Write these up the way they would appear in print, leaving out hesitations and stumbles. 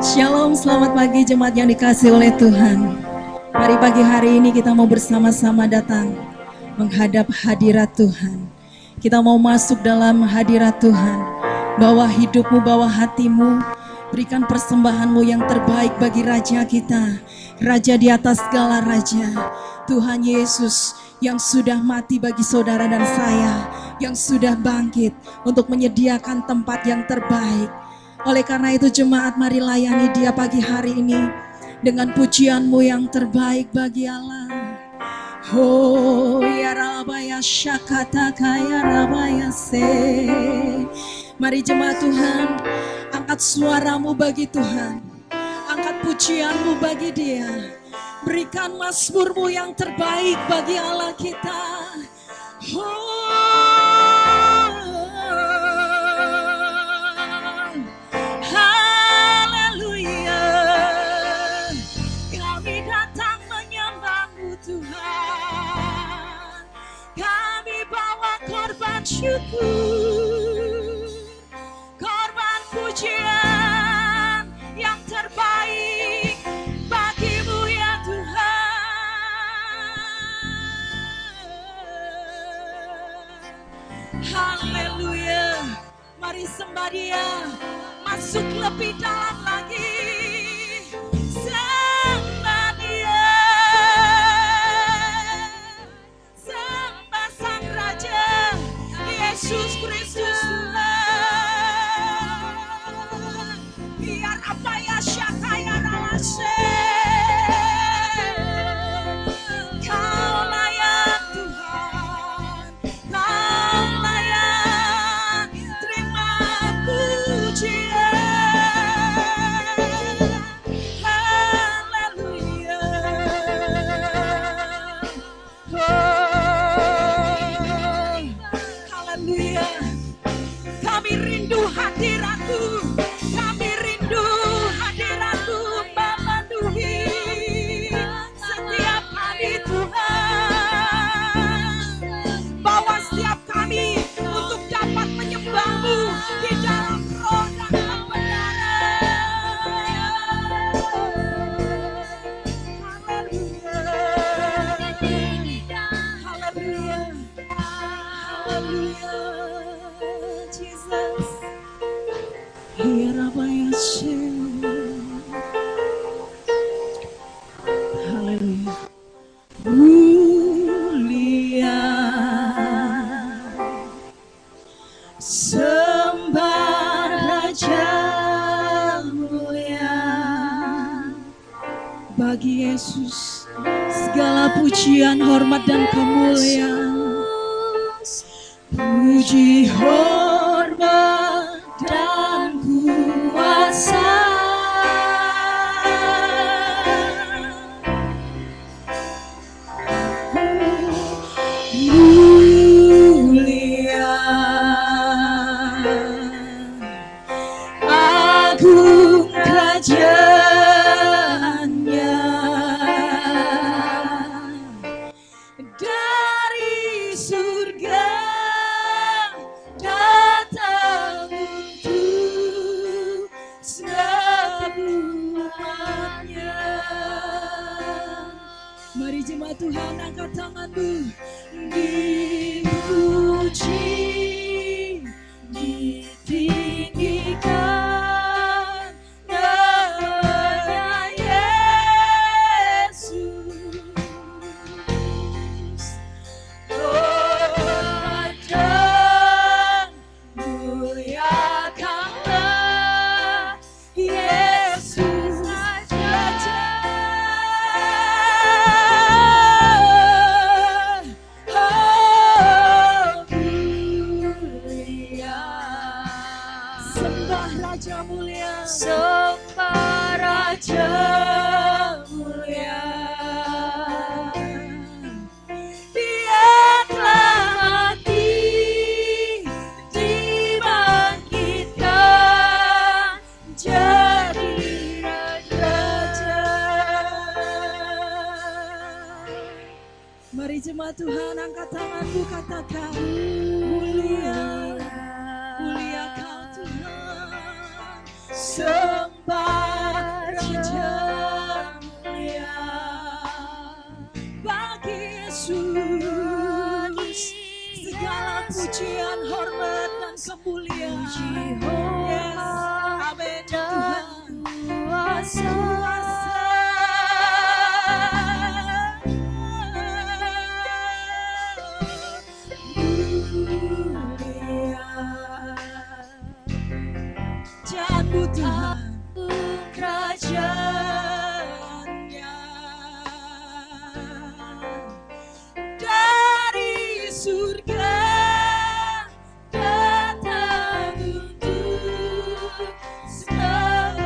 Shalom, selamat pagi jemaat yang dikasihi oleh Tuhan. Mari pagi hari ini kita mau bersama-sama datang menghadap hadirat Tuhan. Kita mau masuk dalam hadirat Tuhan. Bawa hidupmu, bawa hatimu, berikan persembahanmu yang terbaik bagi Raja kita, Raja di atas segala Raja, Tuhan Yesus yang sudah mati bagi saudara dan saya, yang sudah bangkit untuk menyediakan tempat yang terbaik. Oleh karena itu jemaat, mari layani Dia pagi hari ini dengan pujianmu yang terbaik bagi Allah. Oh ya rabaya syakata kaya rabaya se. Mari jemaat Tuhan, angkat suaramu bagi Tuhan, angkat pujianmu bagi Dia. Berikan mazmurmu yang terbaik bagi Allah kita. Haleluya, kami datang menyembahmu Tuhan. Kami bawa korban syukur, korban pujian yang terbaik bagimu ya Tuhan. Haleluya, mari sembah Dia, masuk lebih dalam lagi. Sembah Dia, sembah Sang Raja Yesus Kristus Tuhan. Biar apa ya syakaya ralase, Kau layak Tuhan, Kau layak terima pujian. Haleluya, haleluya. Kami rindu hadirat-Mu, kami rindu hadirat-Mu memenuhi setiap kami Tuhan. Bawa setiap kami untuk dapat menyembah-Mu di dalam roh dan kebenaran. Haleluya, haleluya, haleluya, Jesus. Ya Rabbi Yeshua. Haleluya. Mulia, sembah Raja mulia. Bagi Yesus segala pujian, hormat dan kemuliaan. Puji, hormat dan kuasa. Mulia, agung kerajaannya. Dari surga datang untuk semuanya. Mari jemaat Tuhan, angkat tanganmu. Dipuji, ditinggikan nama Yesus. Hormat dan muliakanlah Yesus Raja. Sembah Raja mulia, sembah Raja mulia. Dia telah mati, dibangkitkan jadi Raja. Mari jemaat Tuhan, angkat tanganmu, katakan mulia, mulia Kau Tuhan. Sembah pujian, hormat, dan kemuliaan. Yes, amin Tuhan. Kuasa. Jamu Tuhan, kerajaannya dari surga datang untuk semua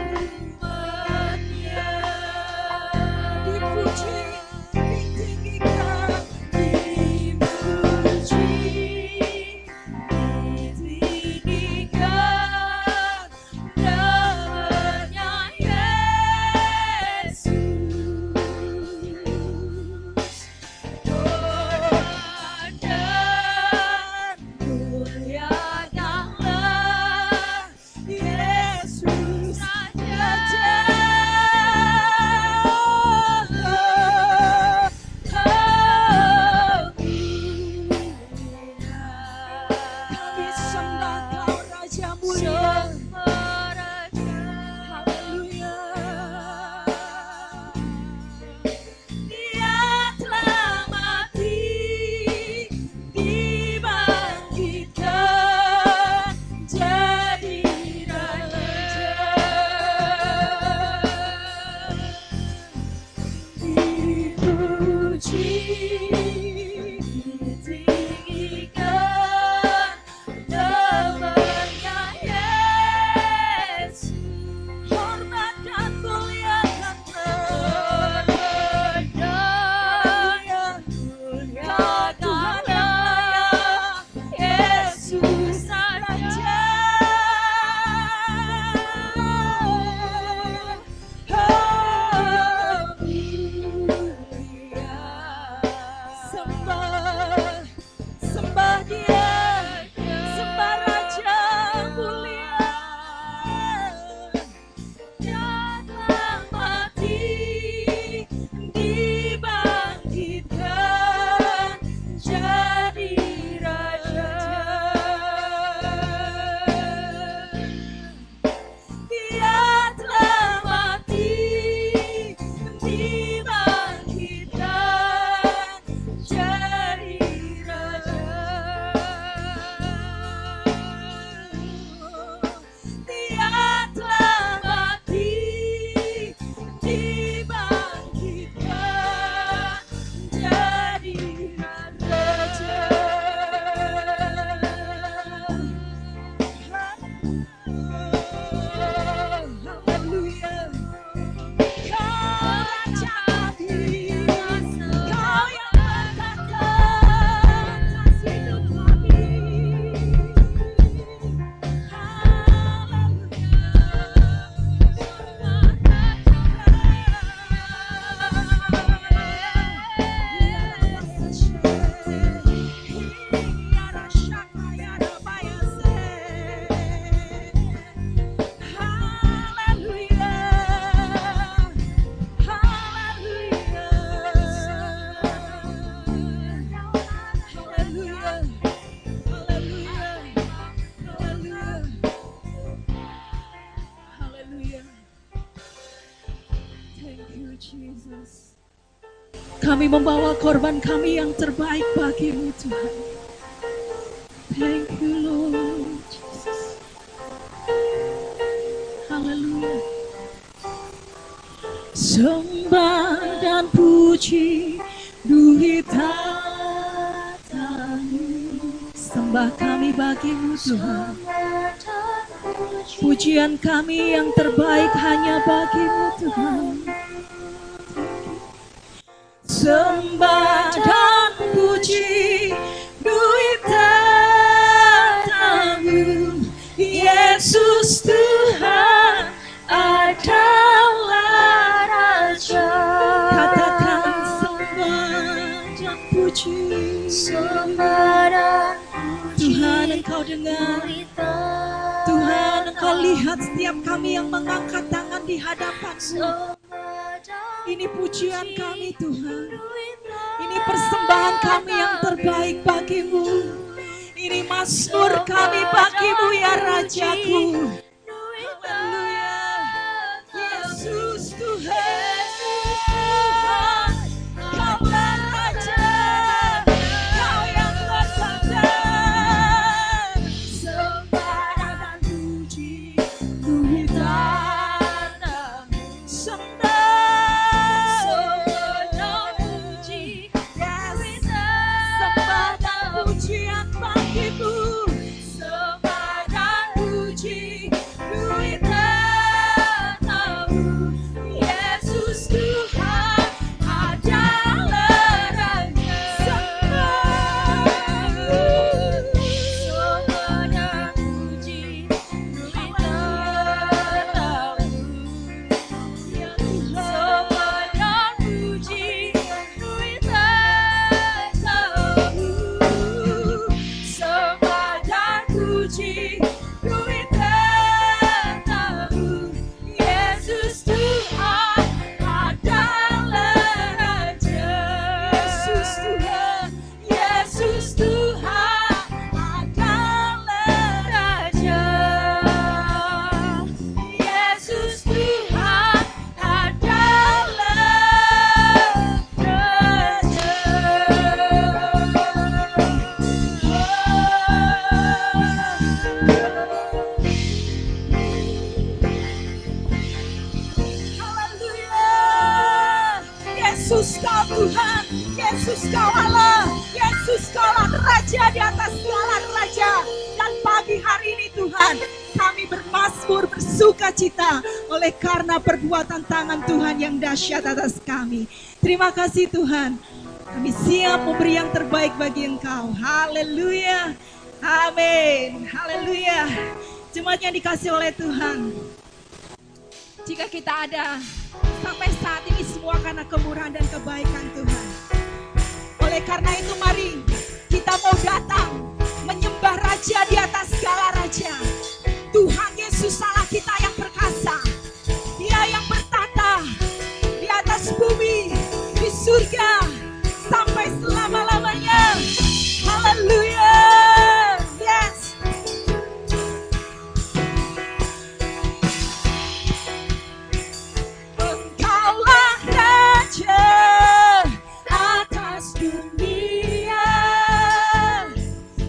umatnya. dipuji, ditinggikan, Dipuji, ditinggikan namanya Yesus. Hormat dan muliakanlah Yesus Raja. kami sembah Kau Raja mulia. Haleluya. Dia telah mati, dibangkitkan jadi raja. Dipuji, ditinggikan namanya Yesus. Hormat dan muliakanlah. Yesus Raja. Sembah, sembah Dia, sembah Raja mulia. Dia telah mati, dibangkitkan jadi raja. Dia telah mati, dibangkitkan jadi raja. Dia telah mati, dibangkitkan jadi raja. Haleluya. Kau Raja kami, Kau yang berkata atas hidup kami. Kami membawa korban kami yang terbaik bagi-Mu Tuhan. Thank you Lord Jesus. Haleluya. Sembah dan puji duit tatamu. Sembah kami bagi-Mu Tuhan. Pujian kami yang terbaik hanya bagi-Mu Tuhan. Sembah dan puji duit tatamu. Yesus Tuhan adalah Raja. Katakan sembah dan puji. Sembah dan Tuhan, Engkau dengar. Tuhan, Engkau lihat setiap kami yang mengangkat tangan di hadapan-Mu. Ini pujian kami Tuhan. Ini persembahan kami yang terbaik bagi-Mu. Ini mazmur kami bagimu ya Rajaku. Haleluya. Yesus Tuhan, Kaulah Raja, Kau yang bertata. Sembah dan puji bumi tanahmu. Sembah dan puji bumi Sembah dan pujian bagimu. Sembah dan puji bumi tanahmu. Yesus Tuhan adalah Raja. Sembah dan puji bumi tanahmu. Sembah dan puji bumi tanahmu. Sembah dan puji bumi tanahmu. Yesus Tuhan adalah Raja. Yesus Tuhan, Yesus Tuhan adalah Raja. Yesus Tuhan adalah Haleluya. Yesus Kau Tuhan, Yesus Kau Allah, Yesus Kaulah Raja di atas segala raja. Dan pagi hari ini Tuhan, kami bermazmur bersuka cita oleh karena perbuatan tangan Tuhan yang dahsyat atas kami. Terima kasih Tuhan, kami siap memberi yang terbaik bagi Engkau. Haleluya, amin, haleluya. Jemaat yang dikasih oleh Tuhan, jika kita ada sampai saat ini semua karena kemurahan dan kebaikan Tuhan. Oleh karena itu mari kita mau datang menyembah Raja di atas segala raja. Tuhan Yesus Allah kita yang perkasa. Dia yang bertata di atas bumi, di surga, sampai selama-lamanya. Haleluya. Yes. Engkaulah Raja atas dunia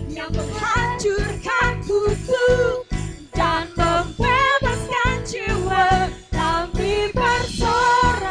yang menghancurkan kutub dan membebaskan jiwa kami bersorak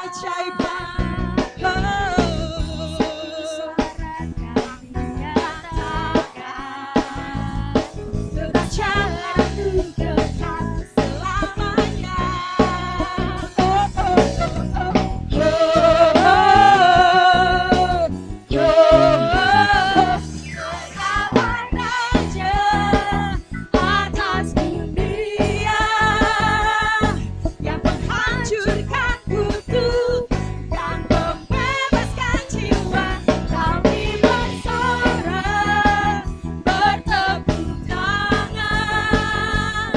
keajaiban. Kerajaan-Mu kekal selamanya. Engkaulah Raja atas dunia yang menghancurkan kutuk dan membebaskan jiwa. Kami bersorak bertepuk tangan.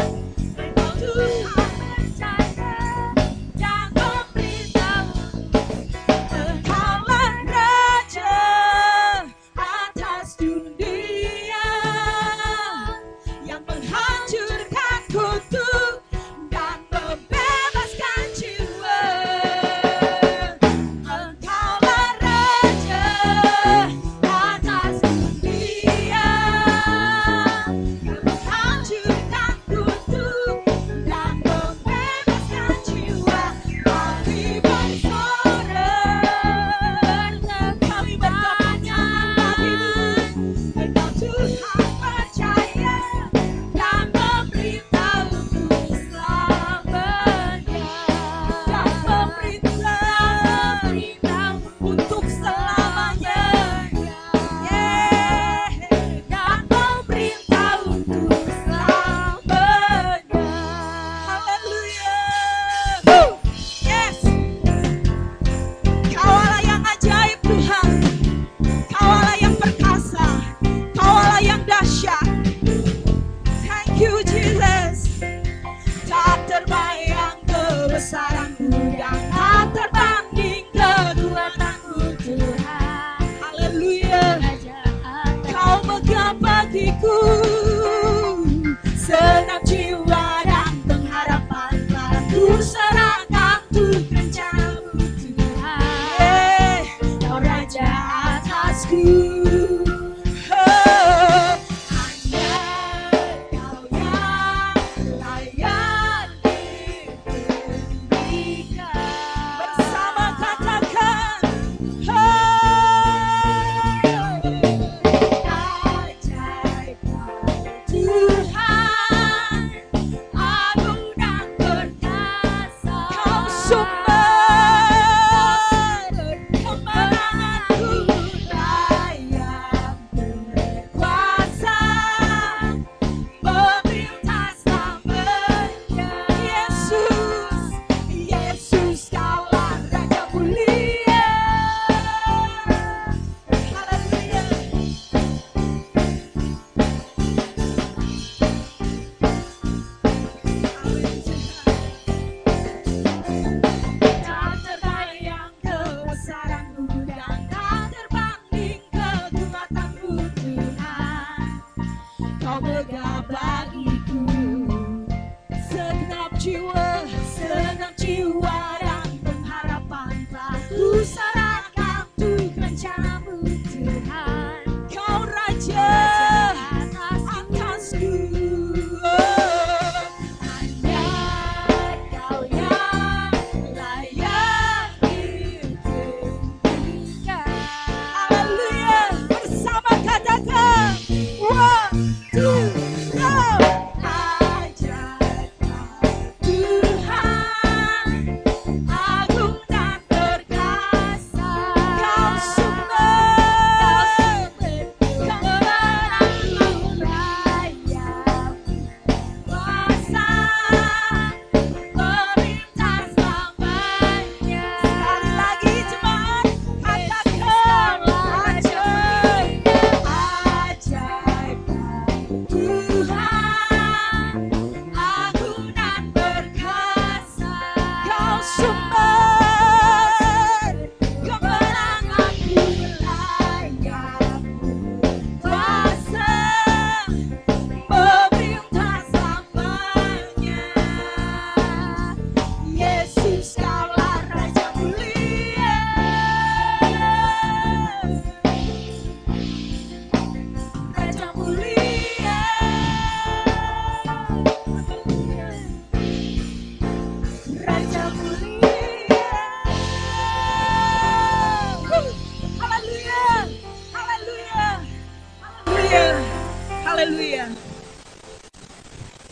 Engkau Tuhan percaya dan memberitahu. Engkaulah Raja atas dunia yang menghancurkan kutuk dan membebaskan jiwa. Engkaulah Raja atas dunia yang menghancurkan kutuk dan membebaskan jiwa. Kami bersorak, kami bertanya bagimu. Engkau Tuhan percaya dan memberitahu selamanya. Dan memberitahu untuk selamanya. Dan memberitahu untuk selamanya. Haleluya. Yes. Kaulah yang ajaib Tuhan. Kaulah yang perkasa. Kaulah yang dahsyat. Thank you Jesus. Tak terbayang kebesaran-Mu dan tak terbanding kekuatan-Mu Tuhan. Haleluya. Kau megah bagiku senam jiwa dan pengharapan telah ku serahkan untuk rencana-Mu Tuhan. Kau Raja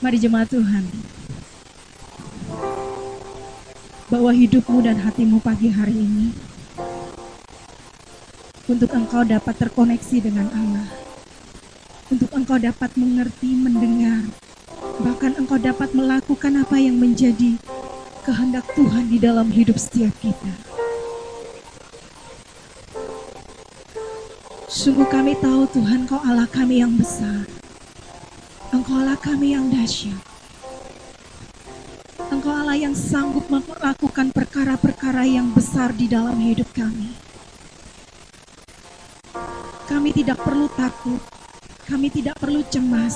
Mari jemaat Tuhan, bawa hidupmu dan hatimu pagi hari ini untuk engkau dapat terkoneksi dengan Allah, untuk engkau dapat mengerti, mendengar, bahkan engkau dapat melakukan apa yang menjadi kehendak Tuhan di dalam hidup setiap kita. Sungguh kami tahu Tuhan, Kau Allah kami yang besar, Engkau Allah kami yang dahsyat, Engkau Allah yang sanggup melakukan perkara-perkara yang besar di dalam hidup kami. Kami tidak perlu takut, kami tidak perlu cemas,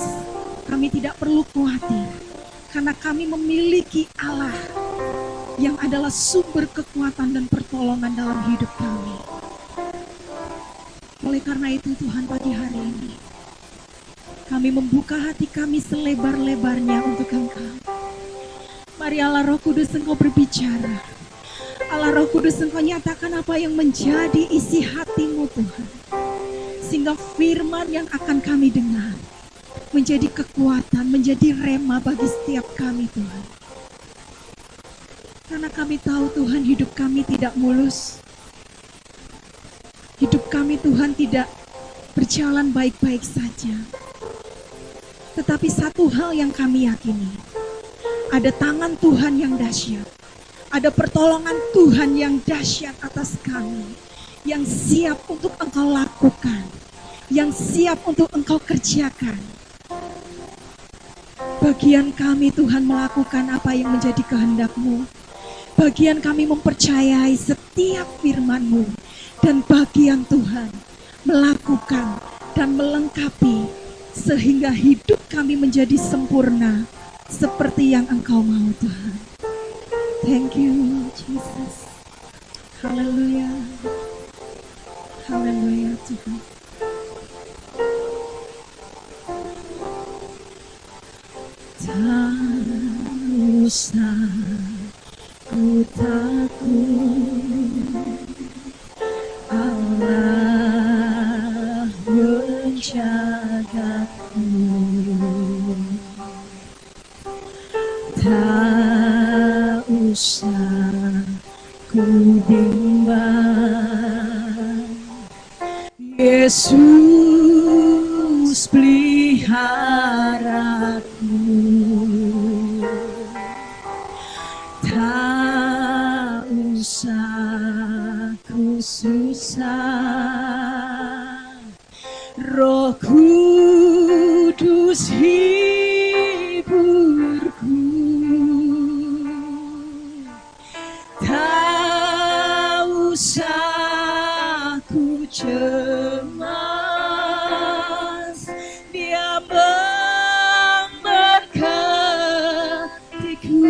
kami tidak perlu khawatir, karena kami memiliki Allah yang adalah sumber kekuatan dan pertolongan dalam hidup kami. Oleh karena itu Tuhan, pagi hari ini kami membuka hati kami selebar-lebarnya untuk Engkau. Mari Allah Roh Kudus, Engkau berbicara. Allah Roh Kudus, Engkau nyatakan apa yang menjadi isi hatimu Tuhan, sehingga firman yang akan kami dengar menjadi kekuatan, menjadi rema bagi setiap kami Tuhan. Karena kami tahu Tuhan, hidup kami tidak mulus. Hidup kami Tuhan tidak berjalan baik-baik saja. Tetapi satu hal yang kami yakini, ada tangan Tuhan yang dahsyat, ada pertolongan Tuhan yang dahsyat atas kami, yang siap untuk Engkau lakukan, yang siap untuk Engkau kerjakan. Bagian kami Tuhan melakukan apa yang menjadi kehendak-Mu. Bagian kami mempercayai setiap firman-Mu. Dan bagian Tuhan melakukan dan melengkapi sehingga hidup kami menjadi sempurna seperti yang Engkau mau Tuhan. Thank you Jesus. Haleluya. Haleluya Tuhan. Tak usah ku takut, Allah menjagaku. Tak usah ku bimbang, Yesus peliharaku. Tak usah ku susah, Roh Kudus hiburku. Tak usah ku cemas, Dia memberkatiku.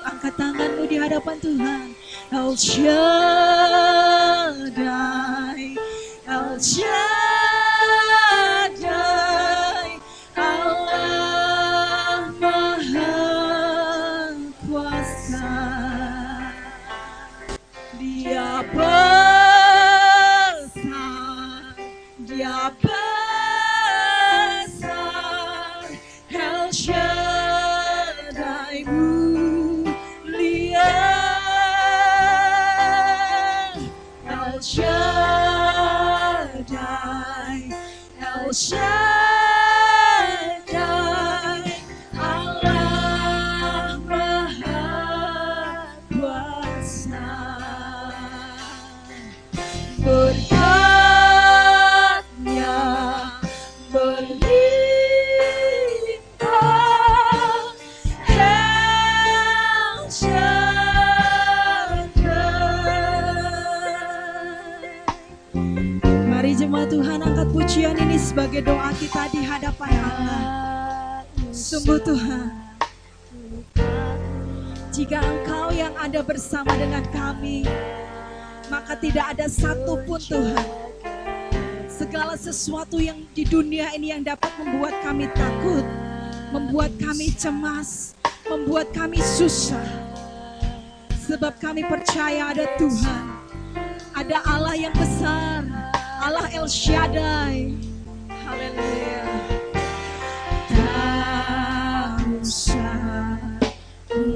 Angkat tanganmu di hadapan Tuhan. El Shaddai, El Shaddai, Allah Maha Kuasa. Dia besar, Dia besar, El Shaddai mulia. El Shaddai, El Shaddai, Allah Maha Kuasa. Berkatnya melimpah, El Shaddai. Mari jemaat Tuhan, angkat pujian ini sebagai doa kita di hadapan Allah. Sungguh Tuhan, jika Engkau yang ada bersama dengan kami, maka tidak ada satupun Tuhan, segala sesuatu yang di dunia ini yang dapat membuat kami takut, membuat kami cemas, membuat kami susah. Sebab kami percaya ada Tuhan, ada Allah yang besar, Allah El Shaddai. Haleluya.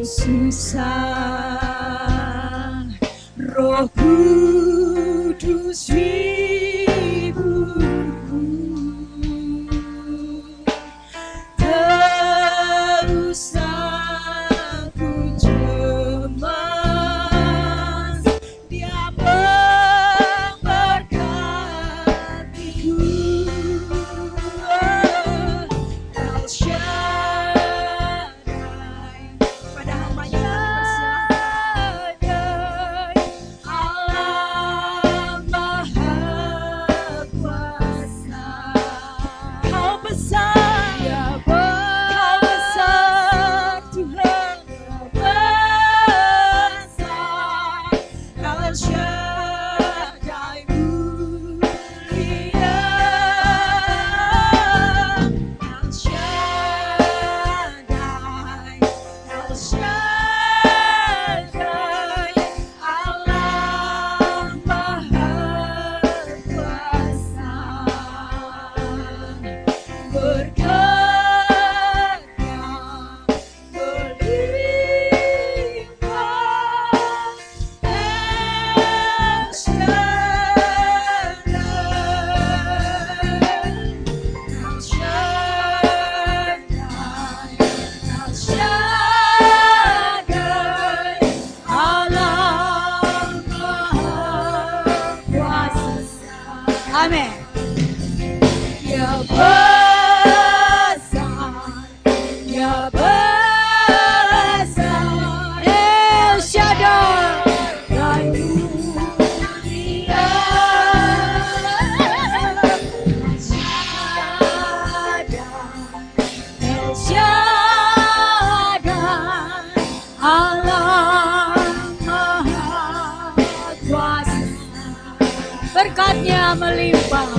susah, Roh Kudus hiburku, terus aku cemas, Dia memberkatiku. El Shaddai, pada hamba-Nya Allah Maha Kuasa. Kau besar, Kau besar Tuhan, Kau besar. El Shaddai mulia, El Shaddai, El Shaddai, Allah Maha Kuasa. Berkatnya melimpah, El Shaddai, El Shaddai, El Shaddai, Allah Maha Kuasa. Amin. Ya besar, Ya besar, El Shaddai mulia, El Shaddai, El Shaddai, Allah Maha Kuasa. Berkatnya melimpah,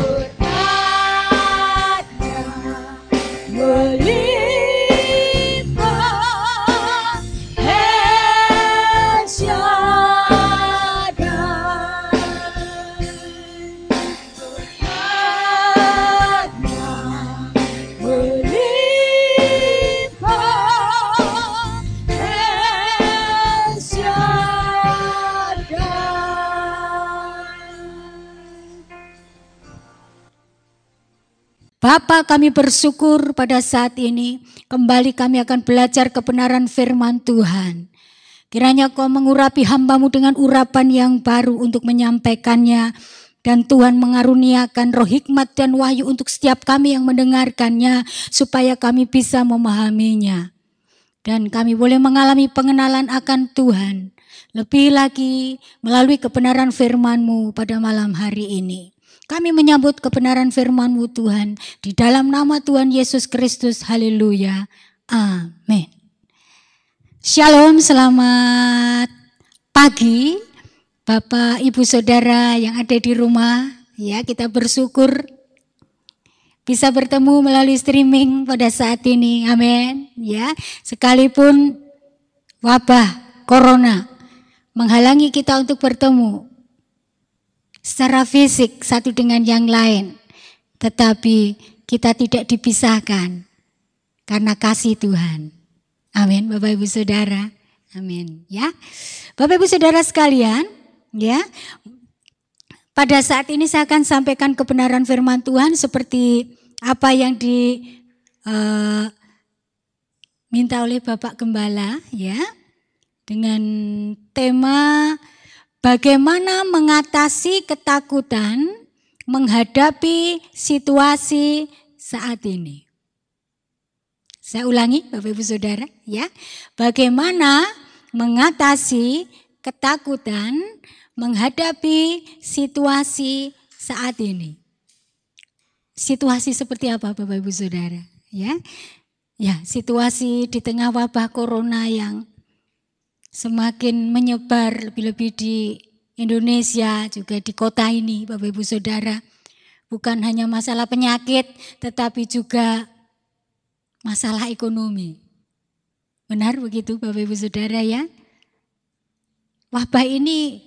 berkatnya melimpah, El Shaddai. Berkatnya melimpah, El Shaddai. Bapa, kami bersyukur pada saat ini kembali kami akan belajar kebenaran firman Tuhan. Kiranya Kau mengurapi hamba-Mu dengan urapan yang baru untuk menyampaikannya. Dan Tuhan mengaruniakan roh hikmat dan wahyu untuk setiap kami yang mendengarkannya, supaya kami bisa memahaminya. Dan kami boleh mengalami pengenalan akan Tuhan. Lebih lagi melalui kebenaran firman-Mu pada malam hari ini. Kami menyambut kebenaran firman-Mu Tuhan, di dalam nama Tuhan Yesus Kristus. Haleluya. Amin. Shalom, selamat pagi Bapak, Ibu, Saudara yang ada di rumah. Ya, kita bersyukur bisa bertemu melalui streaming pada saat ini. Amin. Ya, sekalipun wabah corona menghalangi kita untuk bertemu secara fisik satu dengan yang lain, tetapi kita tidak dipisahkan karena kasih Tuhan. Amin, Bapak Ibu Saudara. Amin. Ya, Bapak Ibu Saudara sekalian, ya, pada saat ini saya akan sampaikan kebenaran firman Tuhan seperti apa yang diminta oleh Bapak Gembala, ya, dengan tema bagaimana mengatasi ketakutan menghadapi situasi saat ini. Saya ulangi Bapak Ibu Saudara, ya. Bagaimana mengatasi ketakutan menghadapi situasi saat ini. Situasi seperti apa Bapak Ibu Saudara, ya? Ya, situasi di tengah wabah corona yang semakin menyebar, lebih-lebih di Indonesia, juga di kota ini Bapak Ibu Saudara. Bukan hanya masalah penyakit, tetapi juga masalah ekonomi. Benar begitu Bapak Ibu Saudara, ya? Wabah ini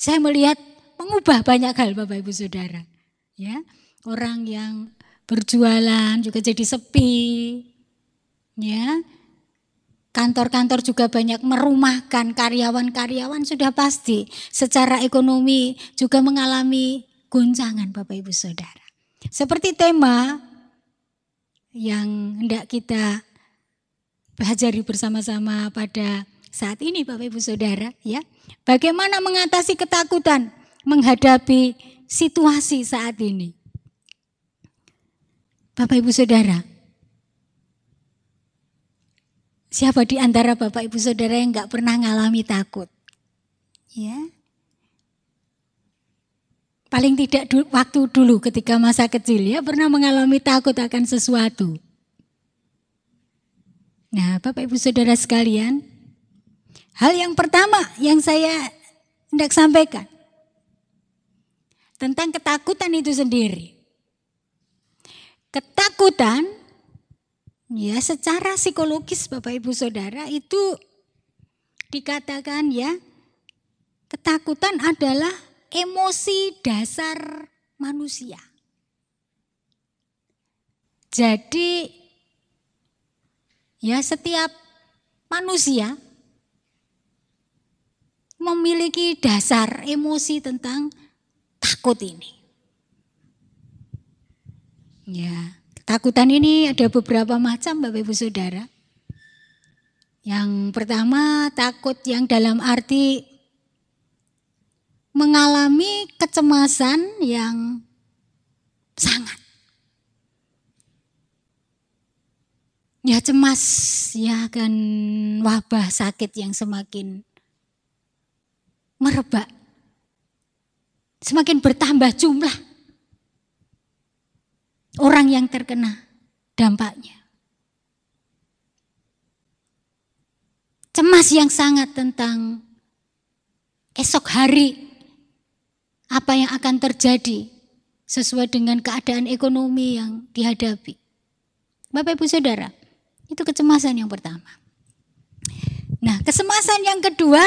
saya melihat mengubah banyak hal Bapak Ibu Saudara. Ya, orang yang berjualan juga jadi sepi. Ya. kantor-kantor juga banyak merumahkan karyawan-karyawan, sudah pasti secara ekonomi juga mengalami goncangan Bapak Ibu Saudara. Seperti tema yang hendak kita pelajari bersama-sama pada saat ini Bapak Ibu Saudara, ya. Bagaimana mengatasi ketakutan menghadapi situasi saat ini. Bapak Ibu Saudara, siapa di antara Bapak Ibu Saudara yang enggak pernah ngalami takut? Ya. Paling tidak waktu dulu ketika masa kecil ya pernah mengalami takut akan sesuatu. Nah, Bapak Ibu Saudara sekalian, hal yang pertama yang saya hendak sampaikan tentang ketakutan itu sendiri. Ketakutan ya secara psikologis Bapak Ibu Saudara itu dikatakan ya, ketakutan adalah emosi dasar manusia. Jadi ya setiap manusia memiliki dasar emosi tentang takut ini. Ya, ketakutan ini ada beberapa macam Bapak Ibu Saudara. Yang pertama takut yang dalam arti mengalami kecemasan yang sangat. Ya cemas ya akan wabah sakit yang semakin merebak. Semakin bertambah jumlah orang yang terkena dampaknya. Cemas yang sangat tentang esok hari, apa yang akan terjadi sesuai dengan keadaan ekonomi yang dihadapi. Bapak Ibu Saudara, itu kecemasan yang pertama. Nah, kecemasan yang kedua,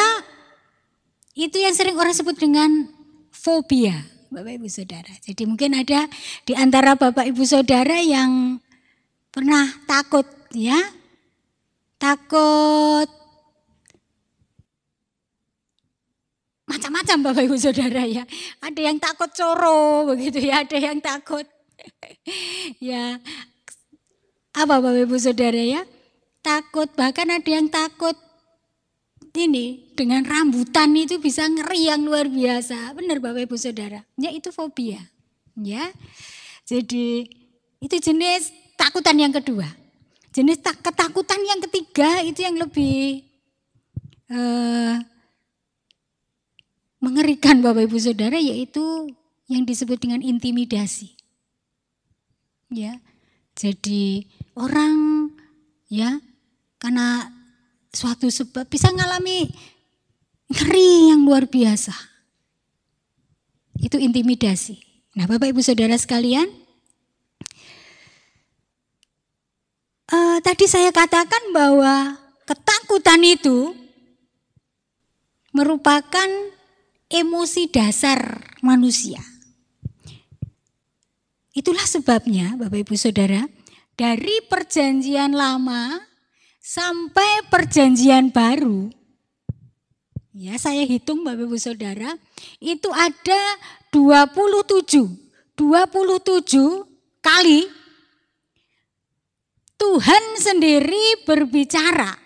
itu yang sering orang sebut dengan fobia, Bapak Ibu Saudara. Jadi mungkin ada di antara Bapak Ibu Saudara yang pernah takut ya. Takut macam-macam Bapak Ibu Saudara ya. Ada yang takut coro begitu ya, ada yang takut ya apa Bapak Ibu Saudara ya? Takut, bahkan ada yang takut ini dengan rambutan itu bisa ngeri yang luar biasa. Benar Bapak Ibu Saudara. Ya itu fobia. Ya. Jadi itu jenis takutan yang kedua. Jenis ketakutan yang ketiga itu yang lebih mengerikan Bapak Ibu Saudara, yaitu yang disebut dengan intimidasi. Ya. Jadi orang ya karena suatu sebab bisa mengalami ngeri yang luar biasa. Itu intimidasi. Nah Bapak Ibu Saudara sekalian, tadi saya katakan bahwa ketakutan itu merupakan emosi dasar manusia. Itulah sebabnya Bapak Ibu Saudara, dari perjanjian lama sampai perjanjian baru, ya saya hitung Bapak Ibu Saudara, itu ada 27 kali Tuhan sendiri berbicara,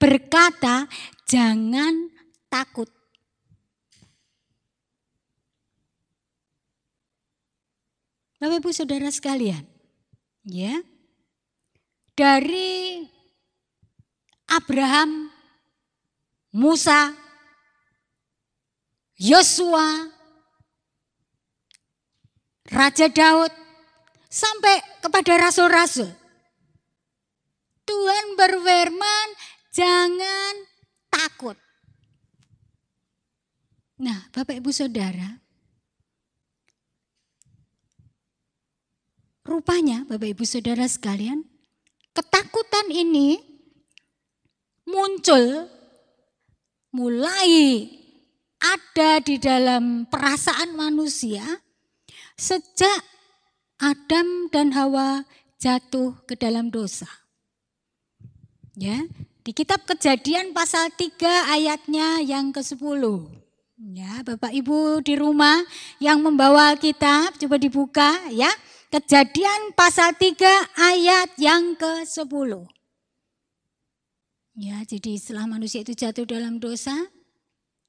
berkata jangan takut. Bapak Ibu Saudara sekalian, ya, dari Abraham, Musa, Yosua, Raja Daud, sampai kepada rasul-rasul. Tuhan berfirman, jangan takut. Nah, Bapak Ibu Saudara, rupanya Bapak Ibu Saudara sekalian, ketakutan ini muncul, mulai ada di dalam perasaan manusia sejak Adam dan Hawa jatuh ke dalam dosa. Ya, Di kitab Kejadian pasal 3 ayatnya yang ke-10. Ya, Bapak Ibu di rumah yang membawa Alkitab, coba dibuka ya. Kejadian pasal 3 ayat yang ke-10. Ya, jadi setelah manusia itu jatuh dalam dosa,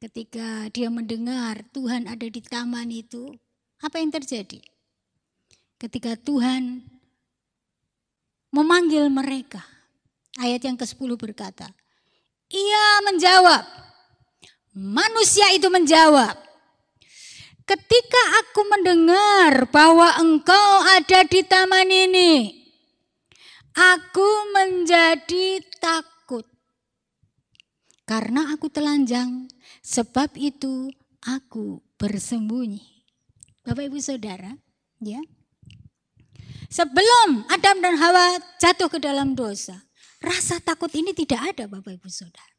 ketika dia mendengar Tuhan ada di taman itu, apa yang terjadi? Ketika Tuhan memanggil mereka, ayat yang ke-10 berkata, ia menjawab, manusia itu menjawab, ketika aku mendengar bahwa engkau ada di taman ini, aku menjadi takut. Karena aku telanjang, sebab itu aku bersembunyi. Bapak Ibu Saudara, ya. Sebelum Adam dan Hawa jatuh ke dalam dosa, rasa takut ini tidak ada Bapak Ibu Saudara.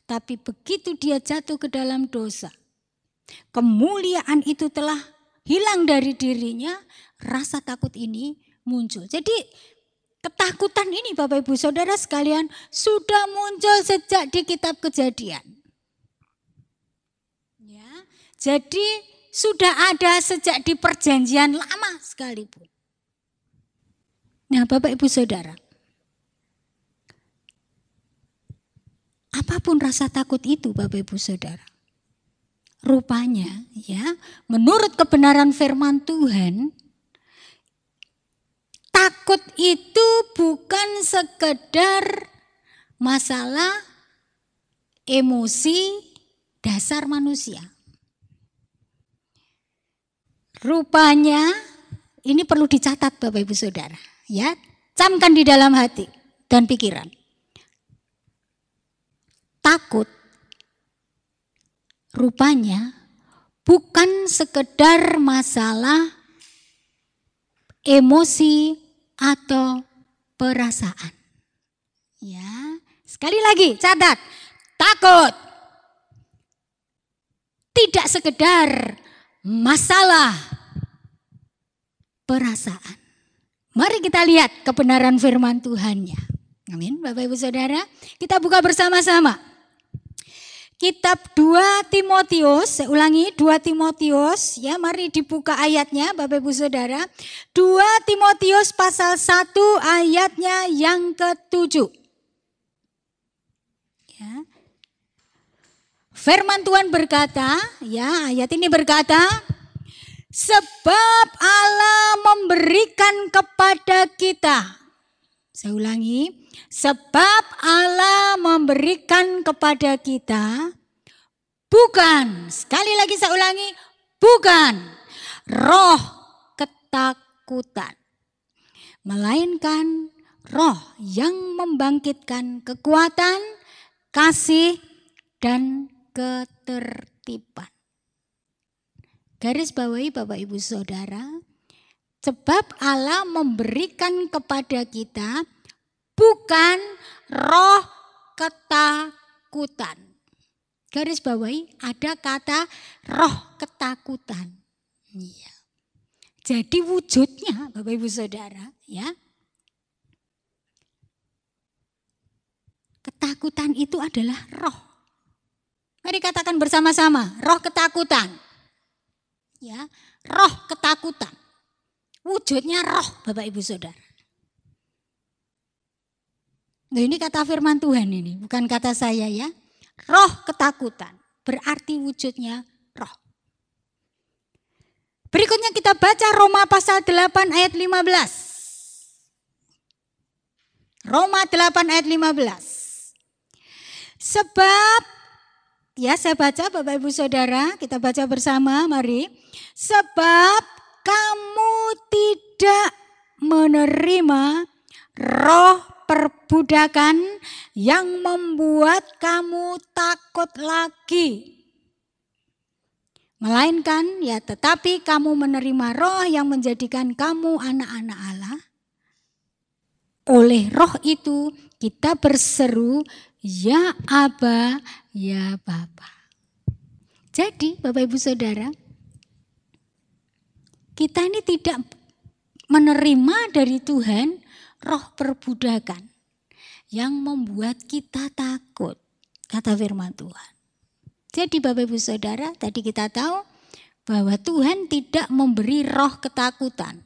Tapi begitu dia jatuh ke dalam dosa, kemuliaan itu telah hilang dari dirinya, rasa takut ini muncul. Jadi ketakutan ini Bapak Ibu Saudara sekalian sudah muncul sejak di kitab Kejadian. Ya, jadi sudah ada sejak di perjanjian lama sekalipun. Nah Bapak Ibu Saudara, apapun rasa takut itu Bapak Ibu Saudara, rupanya ya menurut kebenaran firman Tuhan, takut itu bukan sekedar masalah emosi dasar manusia. Rupanya ini perlu dicatat Bapak Ibu Saudara. Ya, camkan di dalam hati dan pikiran. Takut rupanya bukan sekedar masalah emosi atau perasaan. Ya, sekali lagi catat, takut tidak sekedar masalah perasaan. Mari kita lihat kebenaran firman Tuhannya. Amin, Bapak Ibu Saudara. Kita buka bersama-sama. Kitab 2 Timotius, saya ulangi 2 Timotius, ya mari dibuka ayatnya Bapak Ibu Saudara. 2 Timotius pasal 1 ayatnya yang ke-7. Ya. Firman Tuhan berkata, ya ayat ini berkata, sebab Allah memberikan kepada kita, saya ulangi, sebab Allah memberikan kepada kita, bukan, sekali lagi saya ulangi, bukan roh ketakutan, melainkan roh yang membangkitkan kekuatan, kasih, dan ketertiban. Garis bawahi Bapak Ibu Saudara, sebab Allah memberikan kepada kita bukan roh ketakutan. Garis bawahi ada kata roh ketakutan. Iya. Jadi wujudnya Bapak Ibu Saudara, ya. Ketakutan itu adalah roh. Mari katakan bersama-sama, roh ketakutan. Ya, roh ketakutan. Wujudnya roh Bapak Ibu Saudara. Nah, ini kata firman Tuhan ini, bukan kata saya ya. Roh ketakutan berarti wujudnya roh. Berikutnya kita baca Roma pasal 8 ayat 15. Roma 8 ayat 15. Sebab, ya saya baca Bapak Ibu Saudara, kita baca bersama mari. Sebab kamu tidak menerima roh perbudakan yang membuat kamu takut lagi. Melainkan ya tetapi kamu menerima roh yang menjadikan kamu anak-anak Allah. Oleh roh itu kita berseru, ya Aba, ya Bapa. Jadi Bapak Ibu Saudara, kita ini tidak menerima dari Tuhan roh perbudakan yang membuat kita takut, kata firman Tuhan. Jadi Bapak Ibu Saudara, tadi kita tahu bahwa Tuhan tidak memberi roh ketakutan.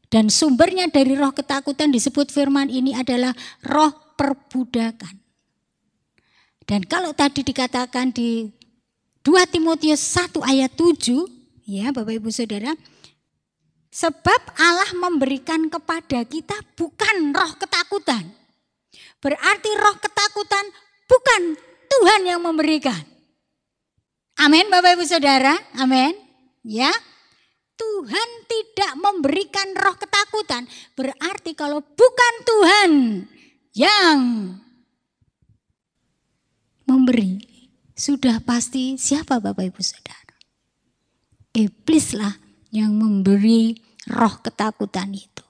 Dan sumbernya dari roh ketakutan disebut firman ini adalah roh perbudakan. Dan kalau tadi dikatakan di 2 Timotius 1 ayat 7, ya Bapak Ibu Saudara, sebab Allah memberikan kepada kita bukan roh ketakutan. Berarti roh ketakutan bukan Tuhan yang memberikan. Amin Bapak Ibu Saudara, amin. Ya, Tuhan tidak memberikan roh ketakutan. Berarti kalau bukan Tuhan yang memberi, sudah pasti siapa Bapak Ibu Saudara? Iblislah yang memberi roh ketakutan itu.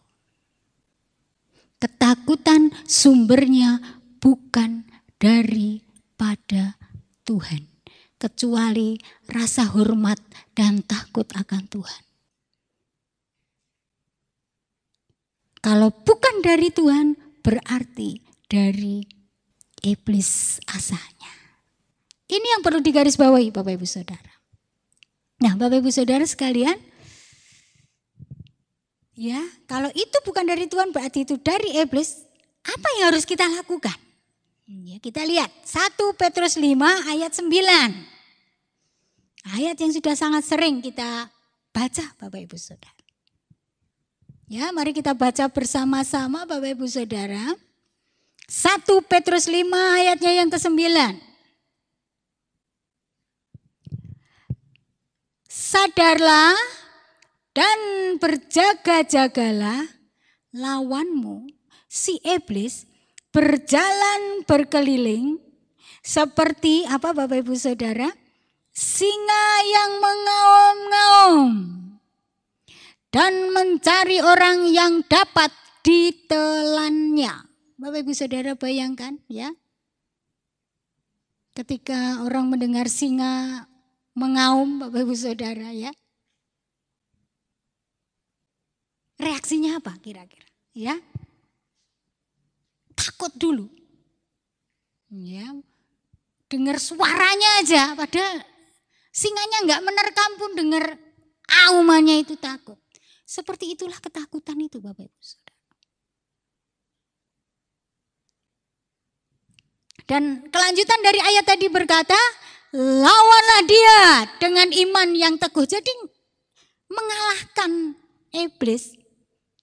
Ketakutan sumbernya bukan daripada Tuhan, kecuali rasa hormat dan takut akan Tuhan. Kalau bukan dari Tuhan, berarti dari iblis asalnya. Ini yang perlu digarisbawahi Bapak Ibu Saudara. Nah Bapak Ibu Saudara sekalian, ya kalau itu bukan dari Tuhan berarti itu dari iblis. Apa yang harus kita lakukan? Ya, kita lihat 1 Petrus 5 ayat 9. Ayat yang sudah sangat sering kita baca Bapak Ibu Saudara. Ya, mari kita baca bersama-sama Bapak Ibu Saudara. 1 Petrus 5 ayatnya yang ke-9. Sadarlah dan berjaga-jagalah, lawanmu si iblis berjalan berkeliling seperti apa Bapak Ibu Saudara? Singa yang mengaum-ngaum dan mencari orang yang dapat ditelannya. Bapak Ibu Saudara bayangkan ya. Ketika orang mendengar singa mengaum Bapak Ibu Saudara ya. Reaksinya apa kira-kira? Ya. Takut dulu. Ya. Dengar suaranya aja padahal singanya enggak menerkam pun dengar aumannya itu takut. Seperti itulah ketakutan itu Bapak Ibu Saudara. Dan kelanjutan dari ayat tadi berkata, lawanlah dia dengan iman yang teguh. Jadi mengalahkan iblis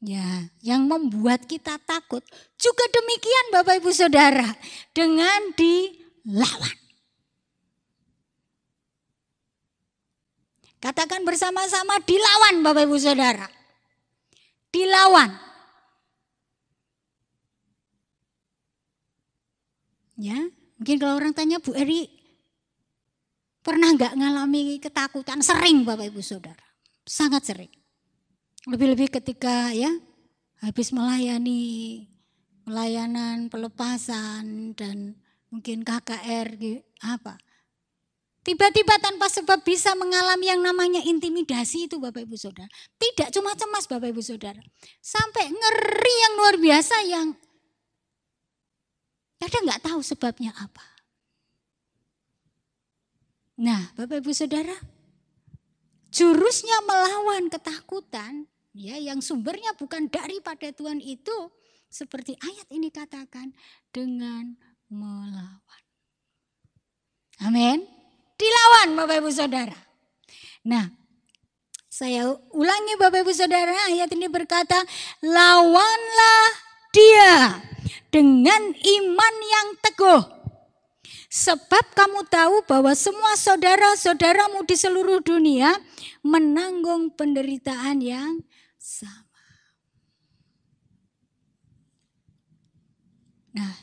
ya, yang membuat kita takut. Juga demikian Bapak Ibu Saudara, dengan dilawan. Katakan bersama-sama dilawan Bapak Ibu Saudara. Dilawan. Ya, mungkin kalau orang tanya Bu Eri, pernah nggak ngalami ketakutan? Sering Bapak Ibu Saudara, sangat sering. Lebih-lebih ketika ya habis melayani pelayanan pelepasan dan mungkin KKR apa. Tiba-tiba tanpa sebab bisa mengalami yang namanya intimidasi itu Bapak Ibu Saudara. Tidak cuma cemas Bapak Ibu Saudara. Sampai ngeri yang luar biasa yang kadang nggak tahu sebabnya apa. Nah Bapak Ibu Saudara, jurusnya melawan ketakutan ya yang sumbernya bukan daripada Tuhan itu seperti ayat ini katakan dengan melawan. Amin. Dilawan Bapak Ibu Saudara. Nah, saya ulangi Bapak Ibu Saudara, ayat ini berkata, lawanlah dia dengan iman yang teguh. Sebab kamu tahu bahwa semua saudara-saudaramu di seluruh dunia menanggung penderitaan yang sama. Nah,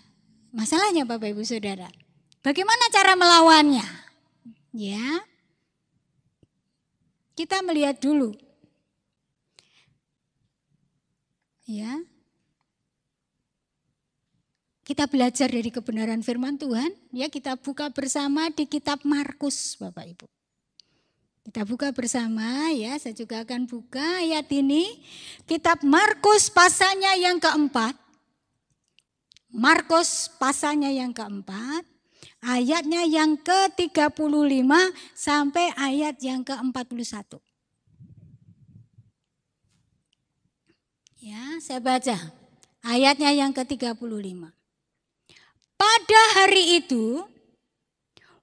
masalahnya Bapak Ibu Saudara, bagaimana cara melawannya? Ya, kita melihat dulu. Ya, kita belajar dari kebenaran firman Tuhan. Ya, kita buka bersama di kitab Markus, Bapak Ibu. Kita buka bersama ya, saya juga akan buka ayat ini. Kitab Markus pasalnya yang keempat. Markus pasalnya yang keempat, ayatnya yang ke-35 sampai ayat yang ke-41. Ya, saya baca ayatnya yang ke-35. Pada hari itu,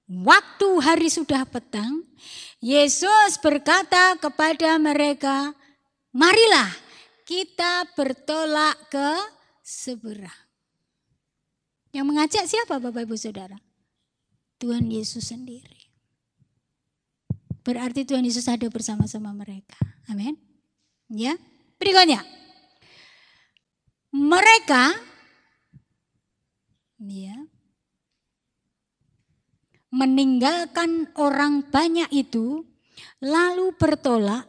waktu hari sudah petang, Yesus berkata kepada mereka, marilah kita bertolak ke seberang. Yang mengajak siapa Bapak Ibu Saudara? Tuhan Yesus sendiri. Berarti Tuhan Yesus ada bersama-sama mereka. Amin. Ya. Berikutnya. Mereka meninggalkan orang banyak itu, lalu bertolak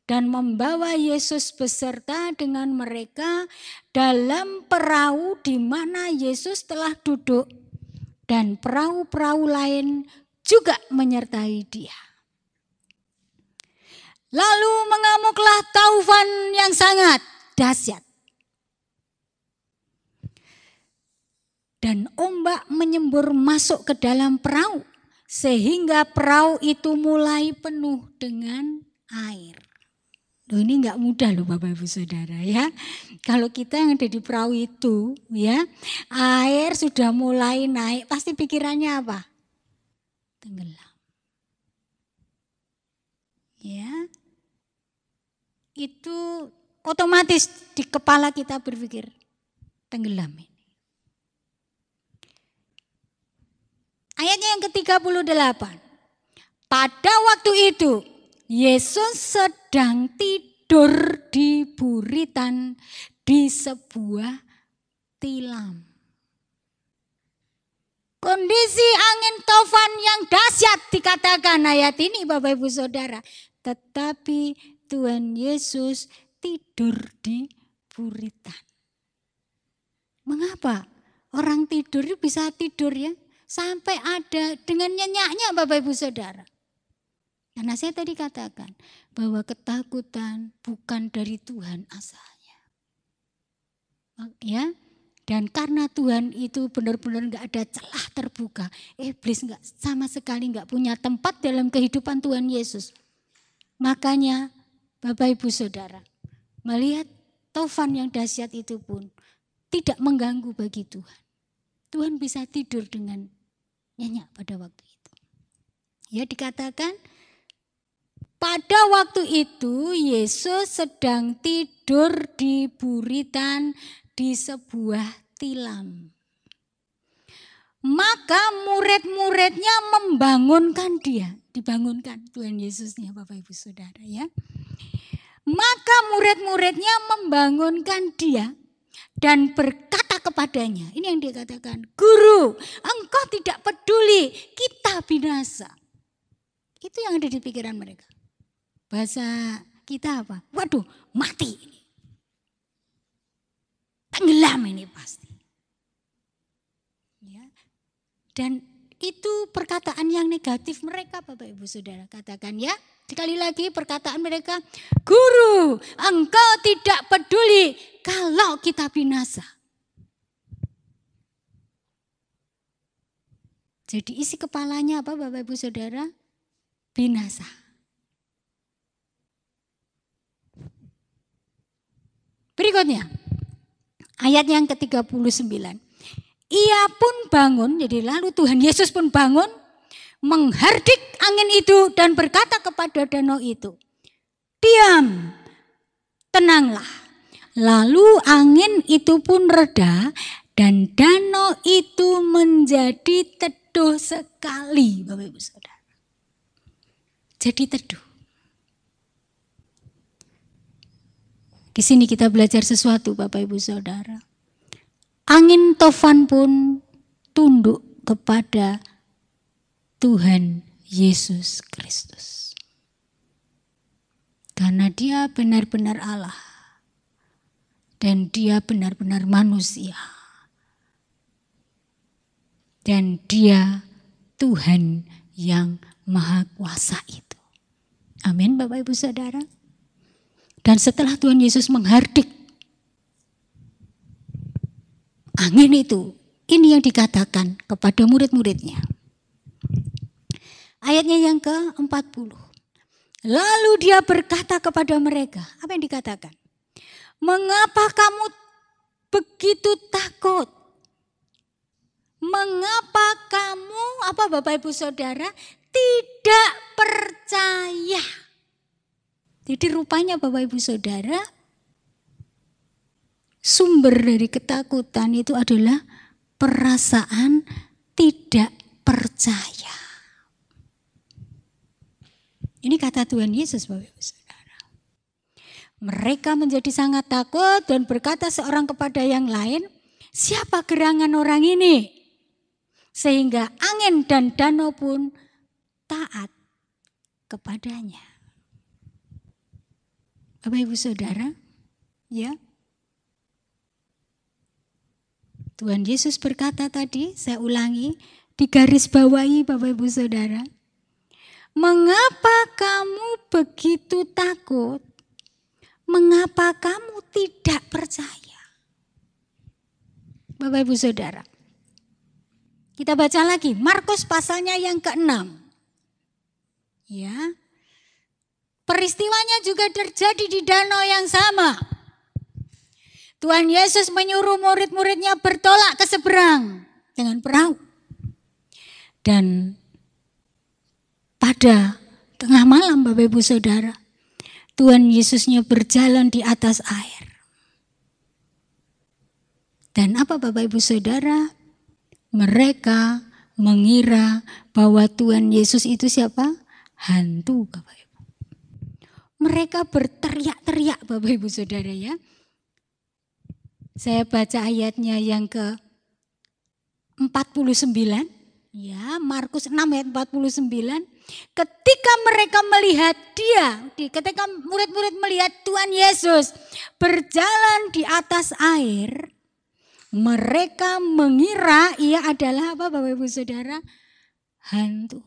dan membawa Yesus beserta dengan mereka dalam perahu di mana Yesus telah duduk, dan perahu-perahu lain juga menyertai dia. Lalu mengamuklah taufan yang sangat dahsyat, dan ombak menyembur masuk ke dalam perahu, sehingga perahu itu mulai penuh dengan air. Loh, ini enggak mudah loh Bapak Ibu Saudara ya. Kalau kita yang ada di perahu itu ya, air sudah mulai naik, pasti pikirannya apa? Tenggelam. Ya. Itu otomatis di kepala kita berpikir tenggelam ini. Ayatnya yang ke-38. Pada waktu itu Yesus sedang tidur di buritan di sebuah tilam. Kondisi angin taufan yang dahsyat dikatakan ayat ini Bapak Ibu Saudara. Tetapi Tuhan Yesus tidur di buritan. Mengapa orang tidur bisa tidur ya? Sampai ada dengan nyenyaknya Bapak Ibu Saudara. Karena saya tadi katakan bahwa ketakutan bukan dari Tuhan asalnya. Ya, dan karena Tuhan itu benar-benar gak ada celah terbuka. Iblis sama sekali gak punya tempat dalam kehidupan Tuhan Yesus. Makanya Bapak Ibu Saudara, melihat taufan yang dahsyat itu pun tidak mengganggu bagi Tuhan. Tuhan bisa tidur dengan nyenyak pada waktu itu. Ya, dikatakan pada waktu itu Yesus sedang tidur di buritan di sebuah tilam. Maka murid-muridnya membangunkan dia, dibangunkan Tuhan Yesusnya Bapak Ibu Saudara ya. Maka murid-muridnya membangunkan dia dan berkata kepadanya, ini yang dikatakan, Guru, engkau tidak peduli kita binasa. Itu yang ada di pikiran mereka. Bahasa kita apa? Waduh, mati ini. Tenggelam ini pasti. Ya. Dan itu perkataan yang negatif mereka Bapak Ibu Saudara. Katakan ya, sekali lagi perkataan mereka, Guru, engkau tidak peduli kalau kita binasa. Jadi isi kepalanya apa Bapak Ibu Saudara? Binasa. Berikutnya, ayat yang ke-39. Ia pun bangun, jadi lalu Tuhan Yesus pun bangun, menghardik angin itu dan berkata kepada danau itu, diam, tenanglah. Lalu angin itu pun reda dan danau itu menjadi teduh sekali, Bapak Ibu Saudara. Jadi teduh. Di sini kita belajar sesuatu Bapak Ibu Saudara. Angin taufan pun tunduk kepada Tuhan Yesus Kristus. Karena dia benar-benar Allah. Dan dia benar-benar manusia. Dan dia Tuhan yang maha kuasa itu. Amin Bapak Ibu Saudara. Dan setelah Tuhan Yesus menghardik angin itu. Ini yang dikatakan kepada murid-muridnya. Ayatnya yang ke-40. Lalu dia berkata kepada mereka, apa yang dikatakan? Mengapa kamu begitu takut? Mengapa kamu, Bapak Ibu Saudara, tidak percaya? Jadi rupanya Bapak Ibu Saudara, sumber dari ketakutan itu adalah perasaan tidak percaya. Ini kata Tuhan Yesus Bapak Ibu Saudara. Mereka menjadi sangat takut dan berkata seorang kepada yang lain, siapa gerangan orang ini? Sehingga angin dan danau pun taat kepadanya. Bapak Ibu Saudara, ya. Tuhan Yesus berkata tadi, saya ulangi, digarisbawahi Bapak Ibu Saudara. Mengapa kamu begitu takut? Mengapa kamu tidak percaya? Bapak Ibu Saudara. Kita baca lagi Markus pasalnya yang ke-6. Ya. Peristiwanya juga terjadi di danau yang sama. Tuhan Yesus menyuruh murid-muridnya bertolak ke seberang dengan perahu. Dan pada tengah malam Bapak Ibu Saudara, Tuhan Yesusnya berjalan di atas air. Dan apa Bapak Ibu Saudara? Mereka mengira bahwa Tuhan Yesus itu siapa? Hantu Bapak Ibu. Mereka berteriak-teriak Bapak Ibu Saudara ya. Saya baca ayatnya yang ke-49. Ya, Markus 6 ayat 49. Ketika mereka melihat ketika murid-murid melihat Tuhan Yesus berjalan di atas air, mereka mengira ia adalah apa Bapak Ibu Saudara? Hantu.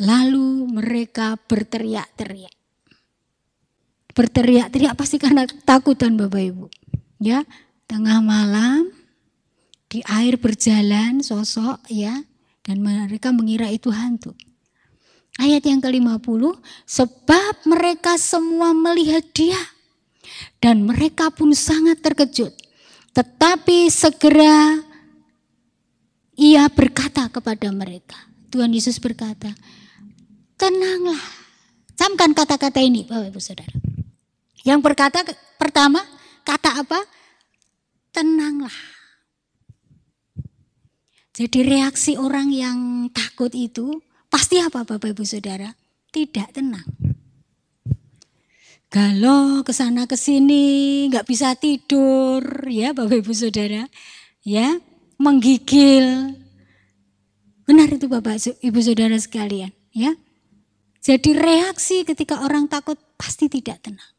Lalu mereka berteriak-teriak. Berteriak-teriak pasti karena ketakutan Bapak Ibu. Ya, tengah malam di air berjalan sosok ya, dan mereka mengira itu hantu. Ayat yang ke-50, sebab mereka semua melihat dia. Dan mereka pun sangat terkejut. Tetapi segera ia berkata kepada mereka. Tuhan Yesus berkata, tenanglah. Camkan kata-kata ini Bapak Ibu Saudara. Yang pertama, kata apa? Tenanglah. Jadi reaksi orang yang takut itu pasti apa Bapak Ibu Saudara? Tidak tenang. Galau kesana kesini, nggak bisa tidur, ya Bapak Ibu Saudara, ya menggigil. Benar itu Bapak Ibu Saudara sekalian, ya. Jadi reaksi ketika orang takut pasti tidak tenang.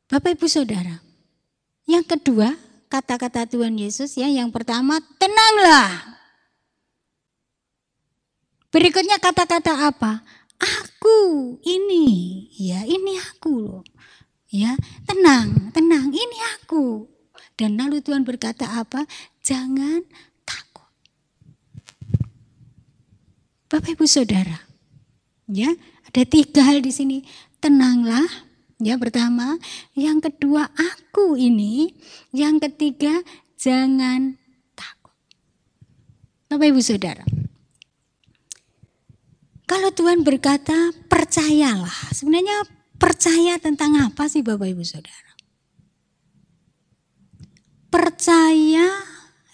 Bapak Ibu Saudara, yang kedua kata-kata Tuhan Yesus ya, yang pertama tenanglah. Berikutnya kata-kata apa? Aku ini, ya ini aku loh. Ya, tenang, ini aku. Dan lalu Tuhan berkata apa? Jangan takut. Bapak Ibu Saudara, ya ada 3 hal di sini. Tenanglah, ya pertama. Yang kedua aku ini. Yang ketiga jangan takut. Bapak Ibu Saudara. Kalau Tuhan berkata percayalah, sebenarnya percaya tentang apa sih Bapak Ibu Saudara? Percaya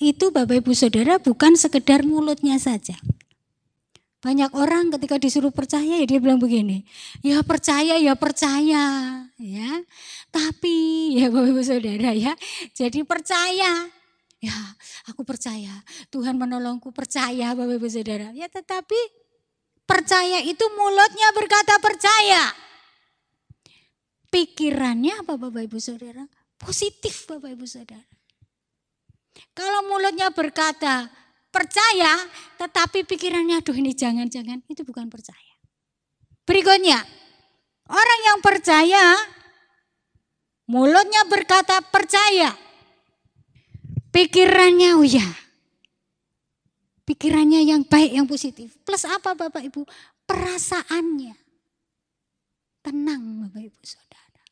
itu Bapak Ibu Saudara bukan sekedar mulutnya saja. Banyak orang ketika disuruh percaya ya dia bilang begini, ya percaya, ya. Tapi ya Bapak Ibu Saudara ya, jadi percaya. Ya aku percaya, Tuhan menolongku, percaya Bapak Ibu Saudara. Ya tetapi percaya itu mulutnya berkata percaya. Pikirannya apa Bapak Ibu Saudara? Positif Bapak Ibu Saudara. Kalau mulutnya berkata percaya, tetapi pikirannya aduh ini jangan-jangan, itu bukan percaya. Berikutnya, Orang yang percaya, mulutnya berkata percaya. Pikirannya, oh ya, pikirannya yang baik, yang positif. Plus apa Bapak Ibu? Perasaannya. Tenang Bapak Ibu Saudara.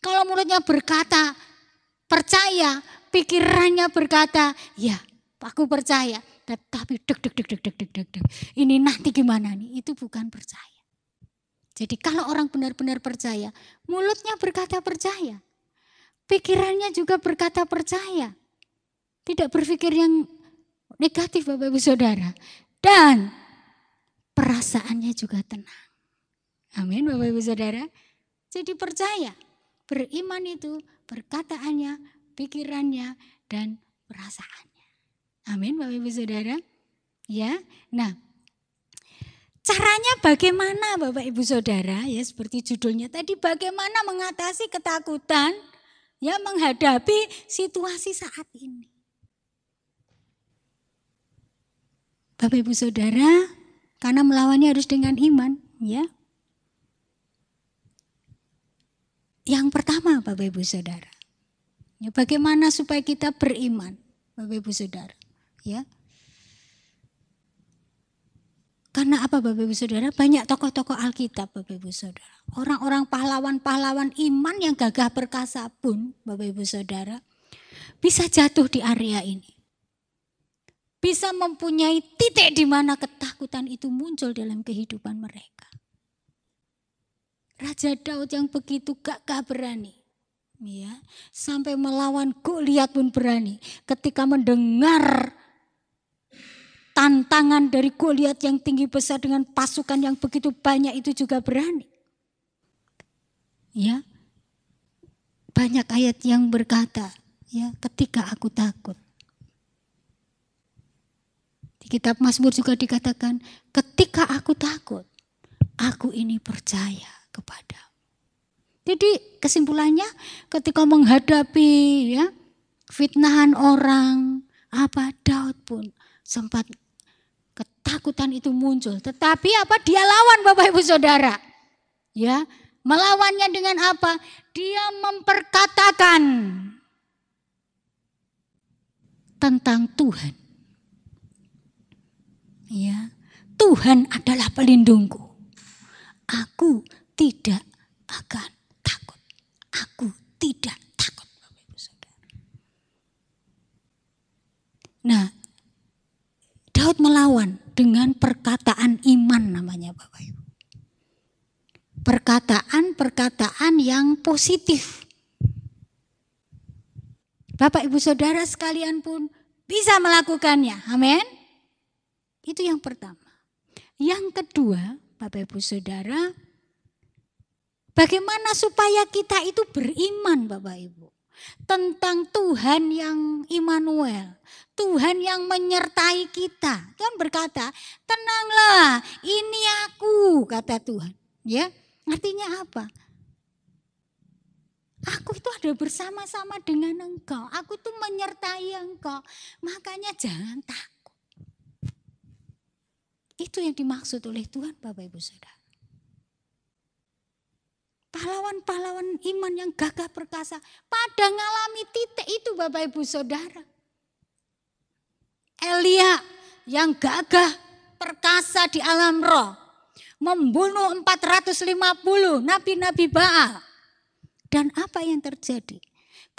Kalau mulutnya berkata percaya, pikirannya berkata, ya aku percaya. Tetapi deg. Ini nanti gimana nih? Itu bukan percaya. Jadi kalau orang benar-benar percaya, mulutnya berkata percaya. Pikirannya juga berkata percaya. Tidak berpikir yang negatif Bapak Ibu Saudara. Dan perasaannya juga tenang. Amin Bapak Ibu Saudara. Jadi percaya. Beriman itu perkataannya, pikirannya, dan perasaannya. Amin Bapak Ibu Saudara. Ya, nah caranya bagaimana Bapak Ibu Saudara? Ya seperti judulnya tadi, bagaimana mengatasi ketakutan ya menghadapi situasi saat ini. Bapak Ibu Saudara, karena melawannya harus dengan iman, ya. Yang pertama Bapak Ibu Saudara, ya, bagaimana supaya kita beriman, Bapak Ibu Saudara, ya. Karena apa Bapak Ibu Saudara? Banyak tokoh-tokoh Alkitab Bapak Ibu Saudara. Orang-orang pahlawan-pahlawan iman yang gagah perkasa pun Bapak Ibu Saudara bisa jatuh di area ini. Bisa mempunyai titik di mana ketakutan itu muncul dalam kehidupan mereka. Raja Daud yang begitu gagah berani, ya, sampai melawan Goliat pun berani. Ketika mendengar tantangan dari Goliat yang tinggi besar dengan pasukan yang begitu banyak, itu juga berani. Ya, banyak ayat yang berkata, ya, ketika aku takut. Di kitab Mazmur juga dikatakan, ketika aku takut, aku ini percaya kepadamu. Jadi kesimpulannya, ketika menghadapi ya fitnahan orang, apa Daud pun sempat ketakutan itu muncul. Tetapi apa? Dia lawan Bapak Ibu Saudara. Ya, melawannya dengan apa? Dia memperkatakan tentang Tuhan. Ya, Tuhan adalah pelindungku. Aku tidak akan takut. Aku tidak takut, Bapak Ibu Saudara. Nah, Daud melawan dengan perkataan iman namanya Bapak Ibu. Perkataan-perkataan yang positif. Bapak Ibu Saudara sekalian pun bisa melakukannya. Amin. Itu yang pertama. Yang kedua, Bapak Ibu Saudara, bagaimana supaya kita itu beriman Bapak Ibu. Tentang Tuhan yang Immanuel. Tuhan yang menyertai kita. Tuhan berkata, tenanglah, ini aku, kata Tuhan. Ya, artinya apa? Aku itu ada bersama-sama dengan engkau. Aku tuh menyertai engkau. Makanya jangan takut. Itu yang dimaksud oleh Tuhan Bapak Ibu Saudara. Pahlawan-pahlawan iman yang gagah perkasa pada ngalami titik itu Bapak Ibu Saudara. Elia yang gagah perkasa di alam roh. Membunuh 450 nabi-nabi Baal. Dan apa yang terjadi?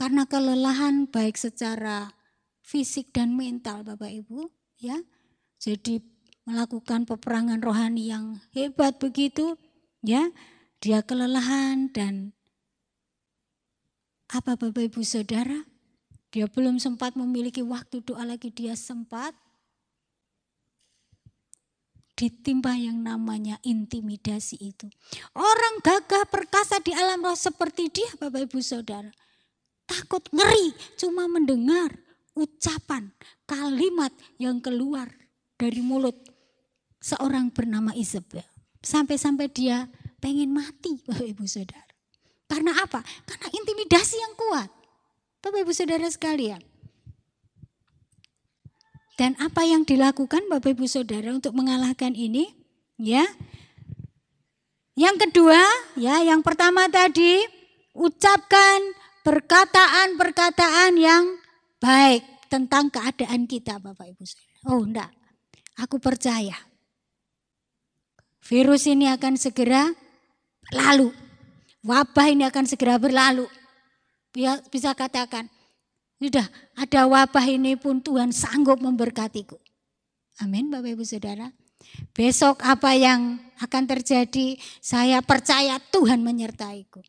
Karena kelelahan baik secara fisik dan mental Bapak Ibu. Ya, jadi melakukan peperangan rohani yang hebat begitu. Ya, dia kelelahan dan apa Bapak Ibu Saudara? Dia belum sempat memiliki waktu doa lagi, dia sempat ditimpa yang namanya intimidasi itu. Orang gagah perkasa di alam roh seperti dia Bapak Ibu Saudara. Takut, ngeri cuma mendengar ucapan, kalimat yang keluar dari mulut seorang bernama Isabel. Sampai-sampai dia pengen mati Bapak Ibu Saudara. Karena apa? Karena intimidasi yang kuat. Bapak Ibu Saudara sekalian. Dan apa yang dilakukan Bapak Ibu Saudara untuk mengalahkan ini? Ya, Yang kedua, ya, yang pertama tadi, ucapkan perkataan-perkataan yang baik tentang keadaan kita, Bapak Ibu Saudara. Oh, enggak. Aku percaya virus ini akan segera berlalu. Wabah ini akan segera berlalu. Bisa katakan, sudah ada wabah ini pun Tuhan sanggup memberkatiku. Amin, Bapak Ibu Saudara. Besok apa yang akan terjadi, saya percaya Tuhan menyertaiku.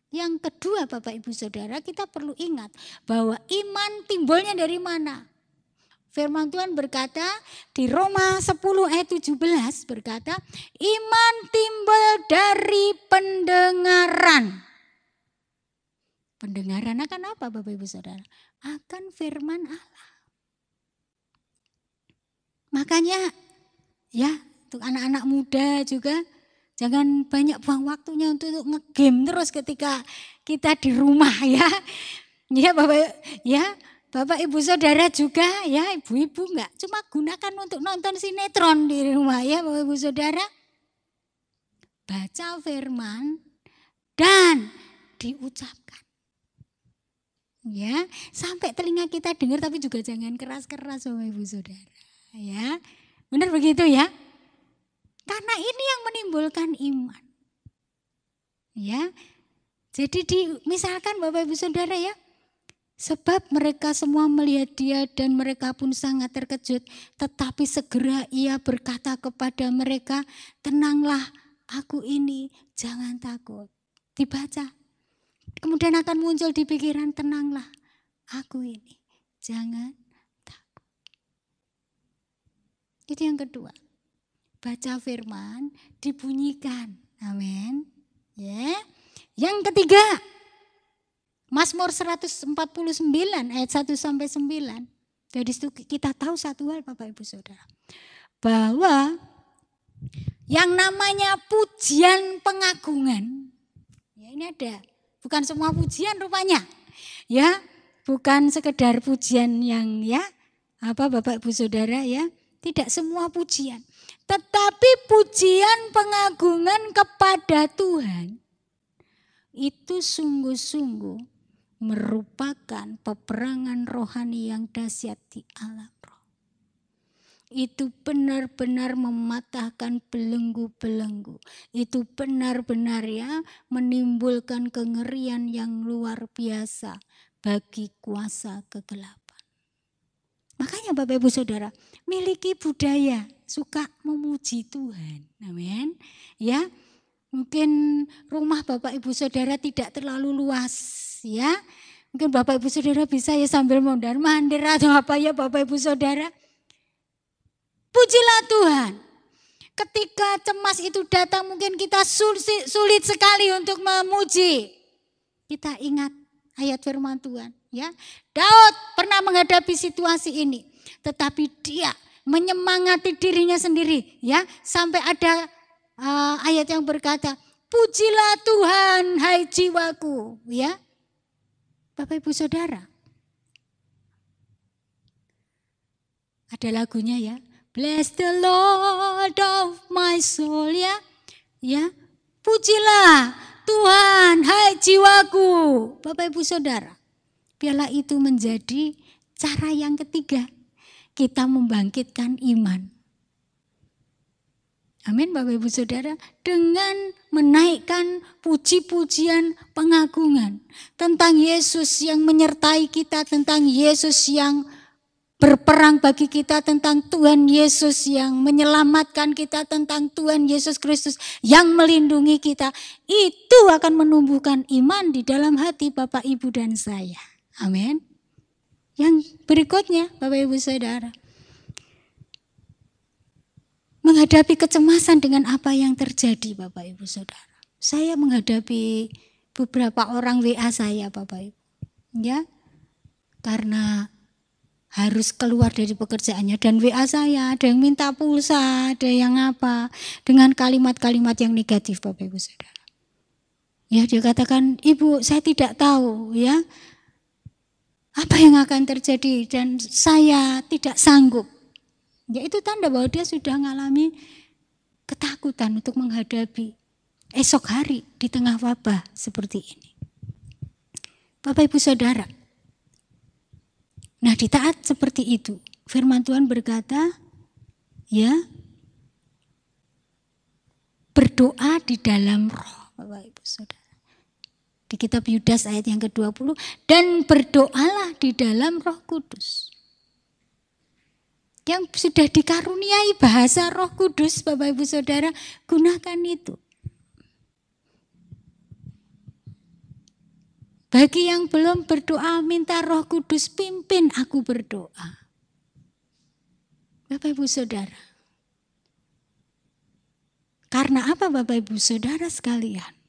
Yang kedua, Bapak Ibu Saudara, kita perlu ingat bahwa iman timbulnya dari mana? Firman Tuhan berkata di Roma 10 ayat 17 berkata, iman timbul dari pendengaran. Pendengaran akan apa, Bapak Ibu Saudara? Akan firman Allah. Makanya ya, untuk anak-anak muda juga jangan banyak buang waktunya untuk nge-game terus ketika kita di rumah ya. Ya Bapak Ibu Saudara juga ya, ibu-ibu enggak cuma gunakan untuk nonton sinetron di rumah ya Bapak Ibu Saudara. Baca firman dan diucapkan. Ya, sampai telinga kita dengar tapi juga jangan keras-keras Bapak Ibu Saudara. Ya. Benar begitu ya? Karena ini yang menimbulkan iman. Ya. Jadi misalkan Bapak Ibu Saudara ya, sebab mereka semua melihat dia dan mereka pun sangat terkejut, tetapi segera ia berkata kepada mereka, tenanglah, aku ini, jangan takut. Dibaca. Kemudian akan muncul di pikiran, tenanglah, aku ini, jangan. Itu yang kedua. Baca firman, dibunyikan. Amin. Ya. Yang ketiga, Mazmur 149 ayat 1 sampai 9. Dari situ kita tahu satu hal Bapak Ibu Saudara. Bahwa yang namanya pujian pengagungan. Ya, ini ada. Bukan semua pujian rupanya. Ya, bukan sekedar pujian yang ya Bapak Ibu Saudara ya. Tidak semua pujian, tetapi pujian pengagungan kepada Tuhan itu sungguh-sungguh merupakan peperangan rohani yang dahsyat di alam roh. Itu benar-benar mematahkan belenggu-belenggu. Itu benar-benar ya menimbulkan kengerian yang luar biasa bagi kuasa kegelapan. Makanya Bapak Ibu Saudara, miliki budaya suka memuji Tuhan. Amin. Ya. Mungkin rumah Bapak Ibu Saudara tidak terlalu luas ya. Mungkin Bapak Ibu Saudara bisa ya sambil mondar-mandir atau apa ya Bapak Ibu Saudara. Pujilah Tuhan. Ketika cemas itu datang mungkin kita sulit sekali untuk memuji. Kita ingat ayat firman Tuhan. Ya, Daud pernah menghadapi situasi ini, tetapi dia menyemangati dirinya sendiri, ya, sampai ada ayat yang berkata, pujilah Tuhan, hai jiwaku, ya, Bapak Ibu Saudara. Ada lagunya ya, bless the Lord of my soul, ya, pujilah Tuhan, hai jiwaku, Bapak Ibu Saudara. Biarlah itu menjadi cara yang ketiga kita membangkitkan iman. Amin Bapak Ibu Saudara. Dengan menaikkan puji-pujian pengagungan tentang Yesus yang menyertai kita, tentang Yesus yang berperang bagi kita, tentang Tuhan Yesus yang menyelamatkan kita, tentang Tuhan Yesus Kristus yang melindungi kita. Itu akan menumbuhkan iman di dalam hati Bapak Ibu dan saya. Amin. Yang berikutnya Bapak Ibu Saudara, menghadapi kecemasan dengan apa yang terjadi Bapak Ibu Saudara. Saya menghadapi beberapa orang WA saya Bapak Ibu. Ya. Karena harus keluar dari pekerjaannya dan WA saya ada yang minta pulsa, ada yang apa dengan kalimat-kalimat yang negatif Bapak Ibu Saudara. Ya, dia katakan, "Ibu, saya tidak tahu ya apa yang akan terjadi dan saya tidak sanggup." Ya, itu tanda bahwa dia sudah mengalami ketakutan untuk menghadapi esok hari di tengah wabah seperti ini. Bapak Ibu Saudara, nah di taat seperti itu, firman Tuhan berkata, ya, berdoa di dalam roh, Bapak Ibu Saudara. Di kitab Yudas ayat yang ke-20, dan berdoalah di dalam Roh Kudus. Yang sudah dikaruniai bahasa Roh Kudus, Bapak Ibu Saudara, gunakan itu. Bagi yang belum berdoa, minta Roh Kudus pimpin aku berdoa. Bapak Ibu Saudara. Karena apa Bapak Ibu Saudara sekalian?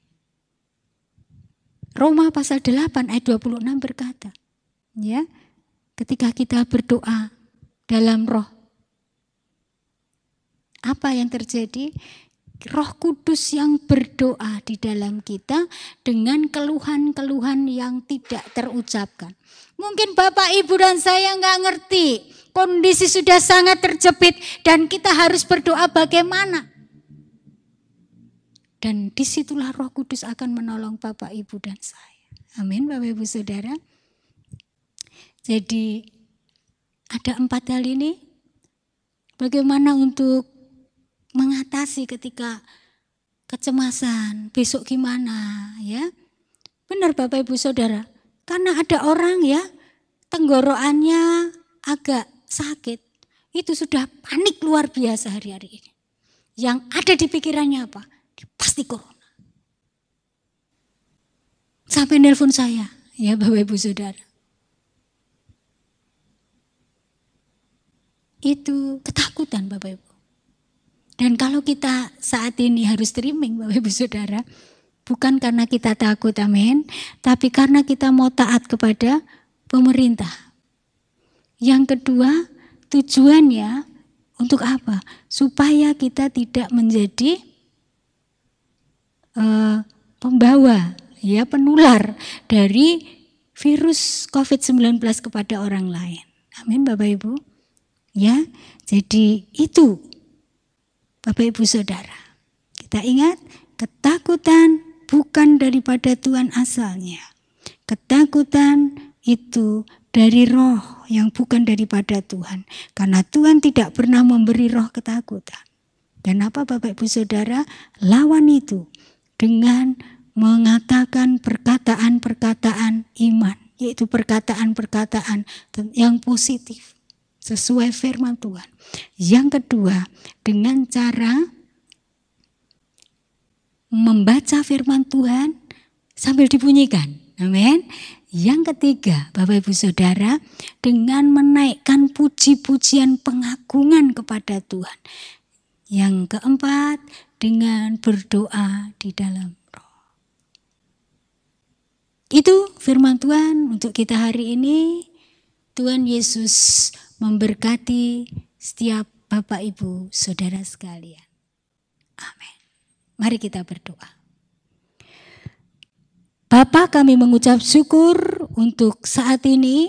Roma pasal 8 ayat 26 berkata, ya, ketika kita berdoa dalam roh, apa yang terjadi? Roh Kudus yang berdoa di dalam kita dengan keluhan-keluhan yang tidak terucapkan. Mungkin Bapak, Ibu, dan saya nggak ngerti. Kondisi sudah sangat terjepit dan kita harus berdoa bagaimana. Dan disitulah Roh Kudus akan menolong Bapak, Ibu, dan saya. Amin, Bapak, Ibu, Saudara. Jadi ada 4 hal ini. Bagaimana untuk mengatasi ketika kecemasan, besok gimana, ya? Benar Bapak Ibu Saudara, karena ada orang ya tenggorokannya agak sakit, itu sudah panik luar biasa hari-hari ini. Yang ada di pikirannya apa? Pasti corona. Sampai nelpon saya, ya Bapak Ibu Saudara. Itu ketakutan Bapak Ibu. Dan kalau kita saat ini harus streaming Bapak Ibu Saudara, bukan karena kita takut, amin, tapi karena kita mau taat kepada pemerintah. Yang kedua, tujuannya untuk apa? Supaya kita tidak menjadi pembawa, ya, penular dari virus COVID-19 kepada orang lain. Amin Bapak Ibu. Ya, jadi itu Bapak Ibu Saudara, kita ingat ketakutan bukan daripada Tuhan asalnya. Ketakutan itu dari roh yang bukan daripada Tuhan. Karena Tuhan tidak pernah memberi roh ketakutan. Dan apa Bapak Ibu Saudara? Lawan itu dengan mengatakan perkataan-perkataan iman. Yaitu perkataan-perkataan yang positif. Sesuai firman Tuhan. Yang kedua, dengan cara membaca firman Tuhan sambil dibunyikan. Amin. Yang ketiga, Bapak Ibu Saudara, dengan menaikkan puji-pujian pengagungan kepada Tuhan. Yang keempat, dengan berdoa di dalam roh. Itu firman Tuhan untuk kita hari ini. Tuhan Yesus memberkati setiap Bapak Ibu Saudara sekalian. Amin. Mari kita berdoa. Bapa, kami mengucap syukur untuk saat ini.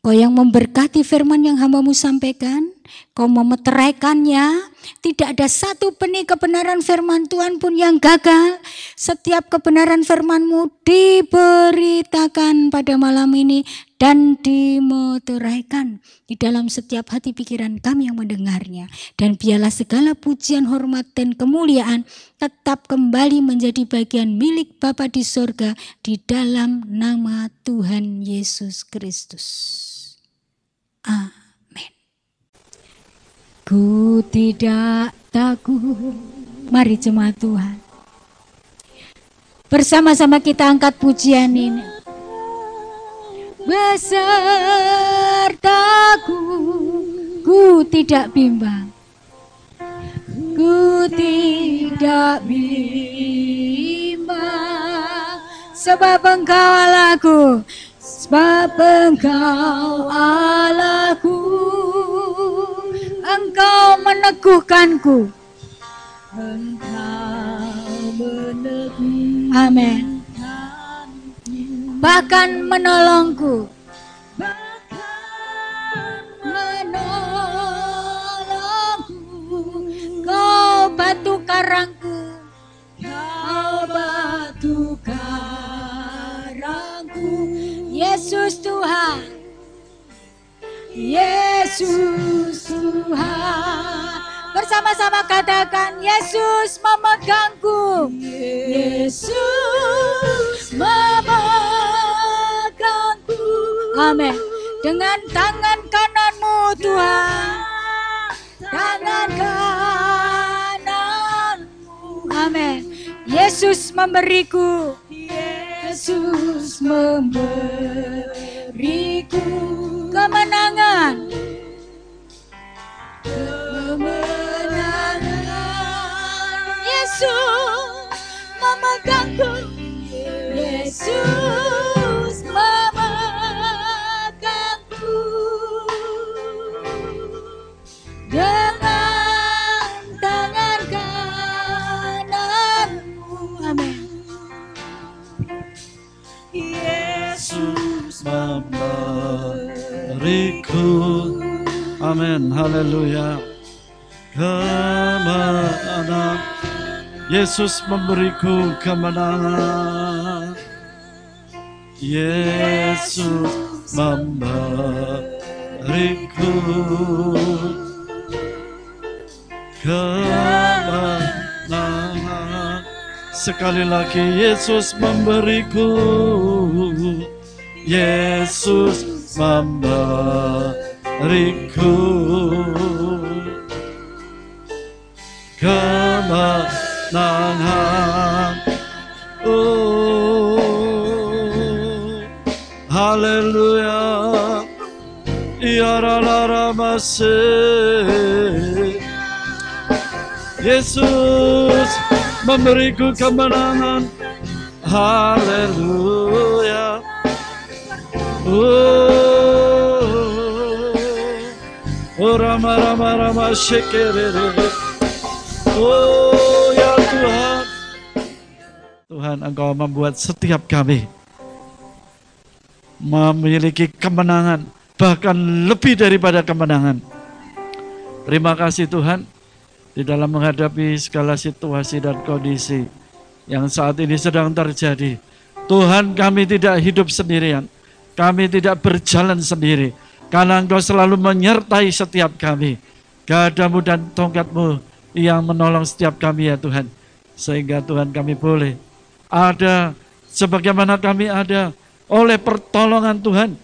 Kau yang memberkati firman yang hamba-Mu sampaikan. Kau memeteraikannya. Tidak ada satu benih kebenaran firman Tuhan pun yang gagal. Setiap kebenaran firman-Mu diberitakan pada malam ini. Dan dimeteraikan di dalam setiap hati pikiran kami yang mendengarnya. Dan biarlah segala pujian, hormat, dan kemuliaan tetap kembali menjadi bagian milik Bapa di sorga di dalam nama Tuhan Yesus Kristus. Amin. Ku tidak takut. Mari jemaat Tuhan. Bersama-sama kita angkat pujian ini. Besertaku, ku tidak bimbang, ku tidak bimbang, sebab Engkau Allahku, sebab Engkau Allahku, Engkau meneguhkanku, Engkau meneguhkanku. Amin. Bahkan menolongku, Kau batu karangku, Yesus Tuhan. Bersama-sama katakan, Yesus memegangku. Yesus memegangku. Amin. Dengan tangan kananmu Tuhan. Tangan kananmu. Amin. Yesus memberiku. Yesus memberiku kemenangan. Yesus memegangku. Yesus memegangku Dengan tangan kananmu. Amin. Yesus memberiku. Amin. Haleluya. Kemenangan. Yesus memberiku kemenangan. Yesus memberiku kemenangan. Sekali lagi, Yesus memberiku. Yesus memberiku kemenangan. Oh, haleluya. Ya rara masih. Yesus memberiku kemenangan. Haleluya. Oh, rama shekerere. Oh ya Tuhan. Tuhan, Engkau membuat setiap kami memiliki kemenangan, bahkan lebih daripada kemenangan. Terima kasih Tuhan, di dalam menghadapi segala situasi dan kondisi yang saat ini sedang terjadi. Tuhan, kami tidak hidup sendirian, kami tidak berjalan sendiri, karena Engkau selalu menyertai setiap kami. Gadamu dan tongkatmu yang menolong setiap kami ya Tuhan. Sehingga Tuhan kami boleh ada sebagaimana kami ada oleh pertolongan Tuhan.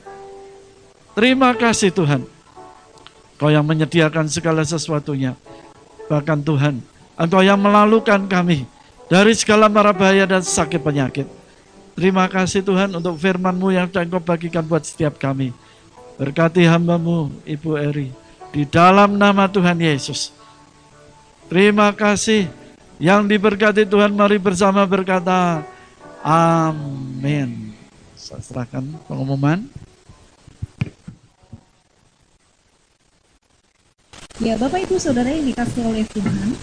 Terima kasih Tuhan. Kau yang menyediakan segala sesuatunya. Bahkan Tuhan, Engkau yang melalukan kami dari segala mara bahaya dan sakit penyakit. Terima kasih Tuhan untuk firman-Mu yang Engkau bagikan buat setiap kami. Berkati hamba-Mu Ibu Eri di dalam nama Tuhan Yesus. Terima kasih. Yang diberkati Tuhan, mari bersama berkata amin. Saya serahkan pengumuman. Ya, Bapak Ibu Saudara yang dikasihi oleh Tuhan,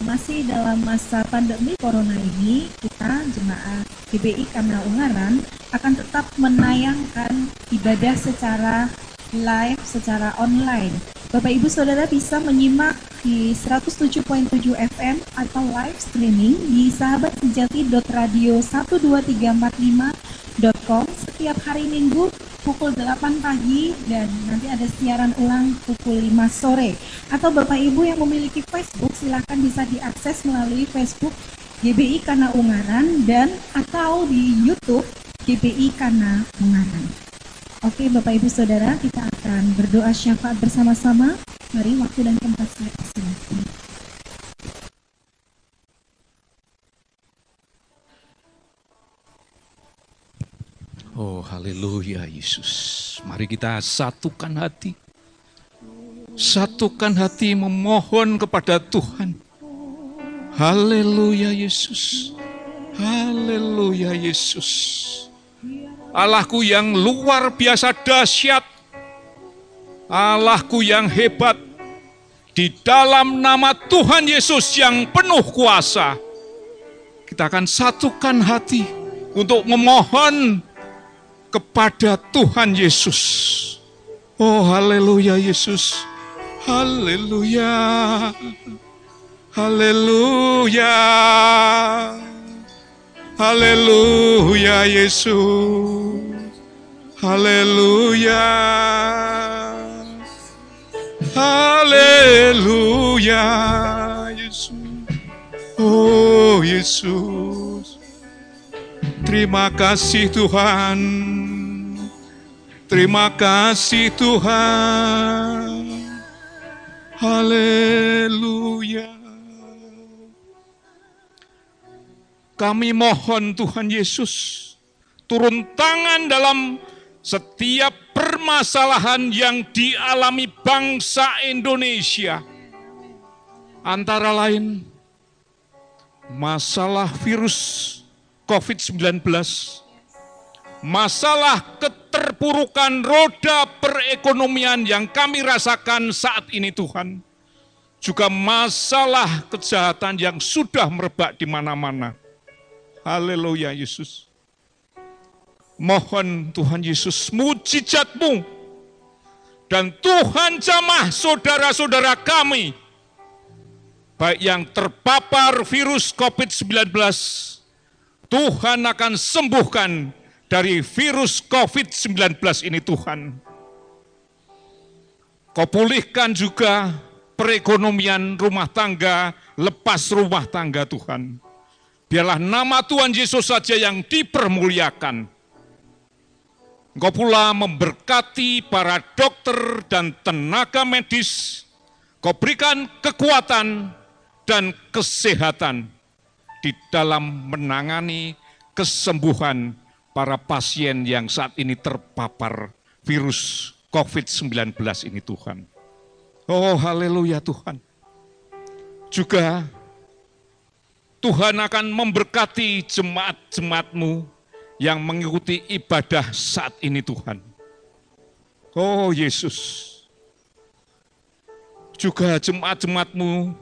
masih dalam masa pandemi Corona ini, kita jemaat GBI Kana Ungaran akan tetap menayangkan ibadah secara live, secara online. Bapak Ibu Saudara bisa menyimak di 107.7 FM atau live streaming di sahabatSejati.radio12345.com setiap hari Minggu pukul 8 pagi dan nanti ada siaran ulang pukul 5 sore. Atau Bapak Ibu yang memiliki Facebook silakan bisa diakses melalui Facebook GBI Kana Ungaran dan atau di YouTube GBI Kana Ungaran. Oke Bapak Ibu Saudara, kita akan berdoa syafaat bersama-sama. Mari waktu dan tempat saya persilakan. Oh haleluya Yesus. Mari kita satukan hati. Satukan hati memohon kepada Tuhan. Haleluya Yesus. Haleluya Yesus. Allahku yang luar biasa dahsyat, Allahku yang hebat, di dalam nama Tuhan Yesus yang penuh kuasa, kita akan satukan hati untuk memohon kepada Tuhan Yesus. Oh haleluya Yesus, haleluya, haleluya. Haleluya Yesus, haleluya, Haleluya, Yesus. Oh Yesus, terima kasih Tuhan. Terima kasih Tuhan. Haleluya. Kami mohon Tuhan Yesus, turun tangan dalam setiap permasalahan yang dialami bangsa Indonesia. Antara lain, masalah virus COVID-19, masalah keterpurukan roda perekonomian yang kami rasakan saat ini Tuhan. Juga masalah kejahatan yang sudah merebak di mana-mana. Haleluya Yesus. Mohon Tuhan Yesus mujizat-Mu. Dan Tuhan jamah saudara-saudara kami, baik yang terpapar virus COVID-19, Tuhan akan sembuhkan dari virus COVID-19 ini Tuhan. Kau pulihkan juga perekonomian rumah tangga, lepas rumah tangga Tuhan. Biarlah nama Tuhan Yesus saja yang dipermuliakan. Engkau pula memberkati para dokter dan tenaga medis. Kau berikan kekuatan dan kesehatan di dalam menangani kesembuhan para pasien yang saat ini terpapar virus COVID-19 ini Tuhan. Oh haleluya Tuhan. Juga Tuhan akan memberkati jemaat-jemaat-Mu yang mengikuti ibadah saat ini Tuhan. Oh Yesus. Juga jemaat-jemaat-Mu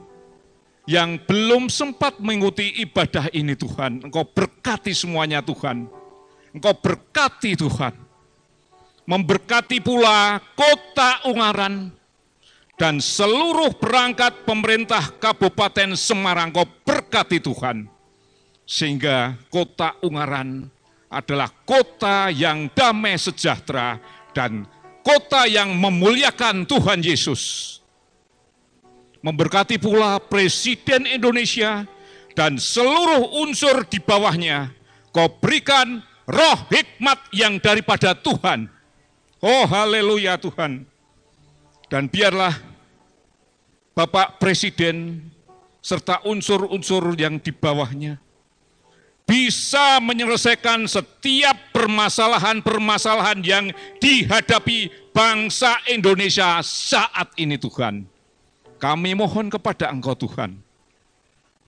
yang belum sempat mengikuti ibadah ini Tuhan. Engkau berkati semuanya Tuhan. Engkau berkati Tuhan. Memberkati pula Kota Ungaran dan seluruh perangkat pemerintah Kabupaten Semarang. Engkau berkati Tuhan. Sehingga Kota Ungaran adalah kota yang damai sejahtera dan kota yang memuliakan Tuhan Yesus. Memberkati pula Presiden Indonesia dan seluruh unsur di bawahnya. Kau berikan roh hikmat yang daripada Tuhan. Oh haleluya Tuhan. Dan biarlah Bapak Presiden serta unsur-unsur yang di bawahnya bisa menyelesaikan setiap permasalahan-permasalahan yang dihadapi bangsa Indonesia saat ini Tuhan. Kami mohon kepada Engkau Tuhan.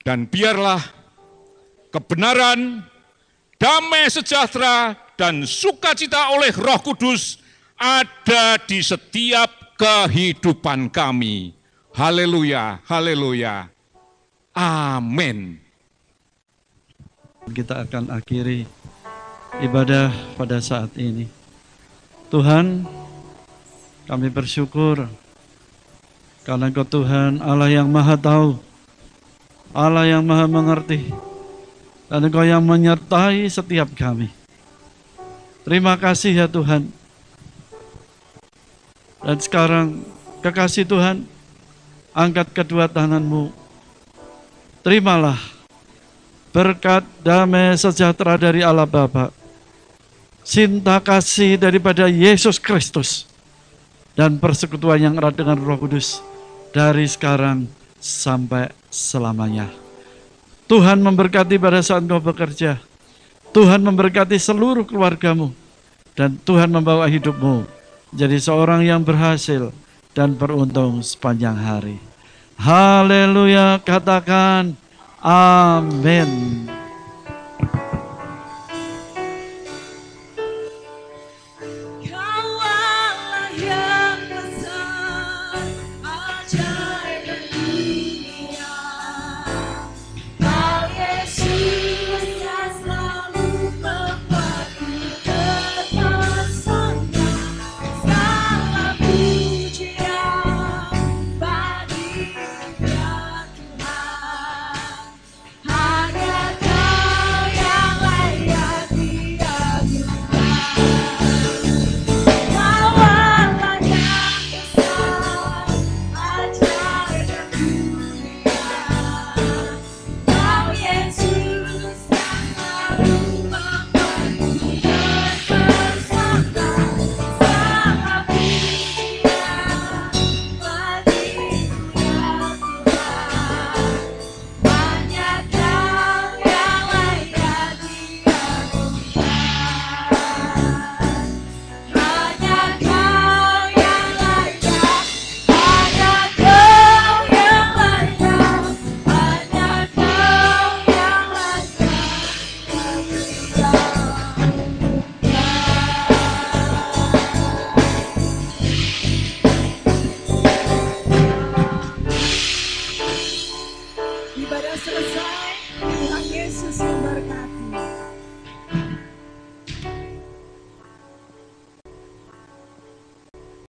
Dan biarlah kebenaran, damai sejahtera, dan sukacita oleh Roh Kudus ada di setiap kehidupan kami. Haleluya, haleluya. Amin. Kita akan akhiri ibadah pada saat ini. Tuhan, kami bersyukur karena Engkau Tuhan Allah yang Maha Tahu, Allah yang Maha Mengerti, dan Engkau yang menyertai setiap kami. Terima kasih ya Tuhan. Dan sekarang kekasih Tuhan, angkat kedua tangan-Mu. Terimalah berkat damai sejahtera dari Allah Bapa, cinta kasih daripada Yesus Kristus, dan persekutuan yang erat dengan Roh Kudus dari sekarang sampai selamanya. Tuhan memberkati pada saat Engkau bekerja. Tuhan memberkati seluruh keluargamu. Dan Tuhan membawa hidupmu jadi seorang yang berhasil dan beruntung sepanjang hari. Haleluya, katakan amin. Hanya Yesus yang berkata,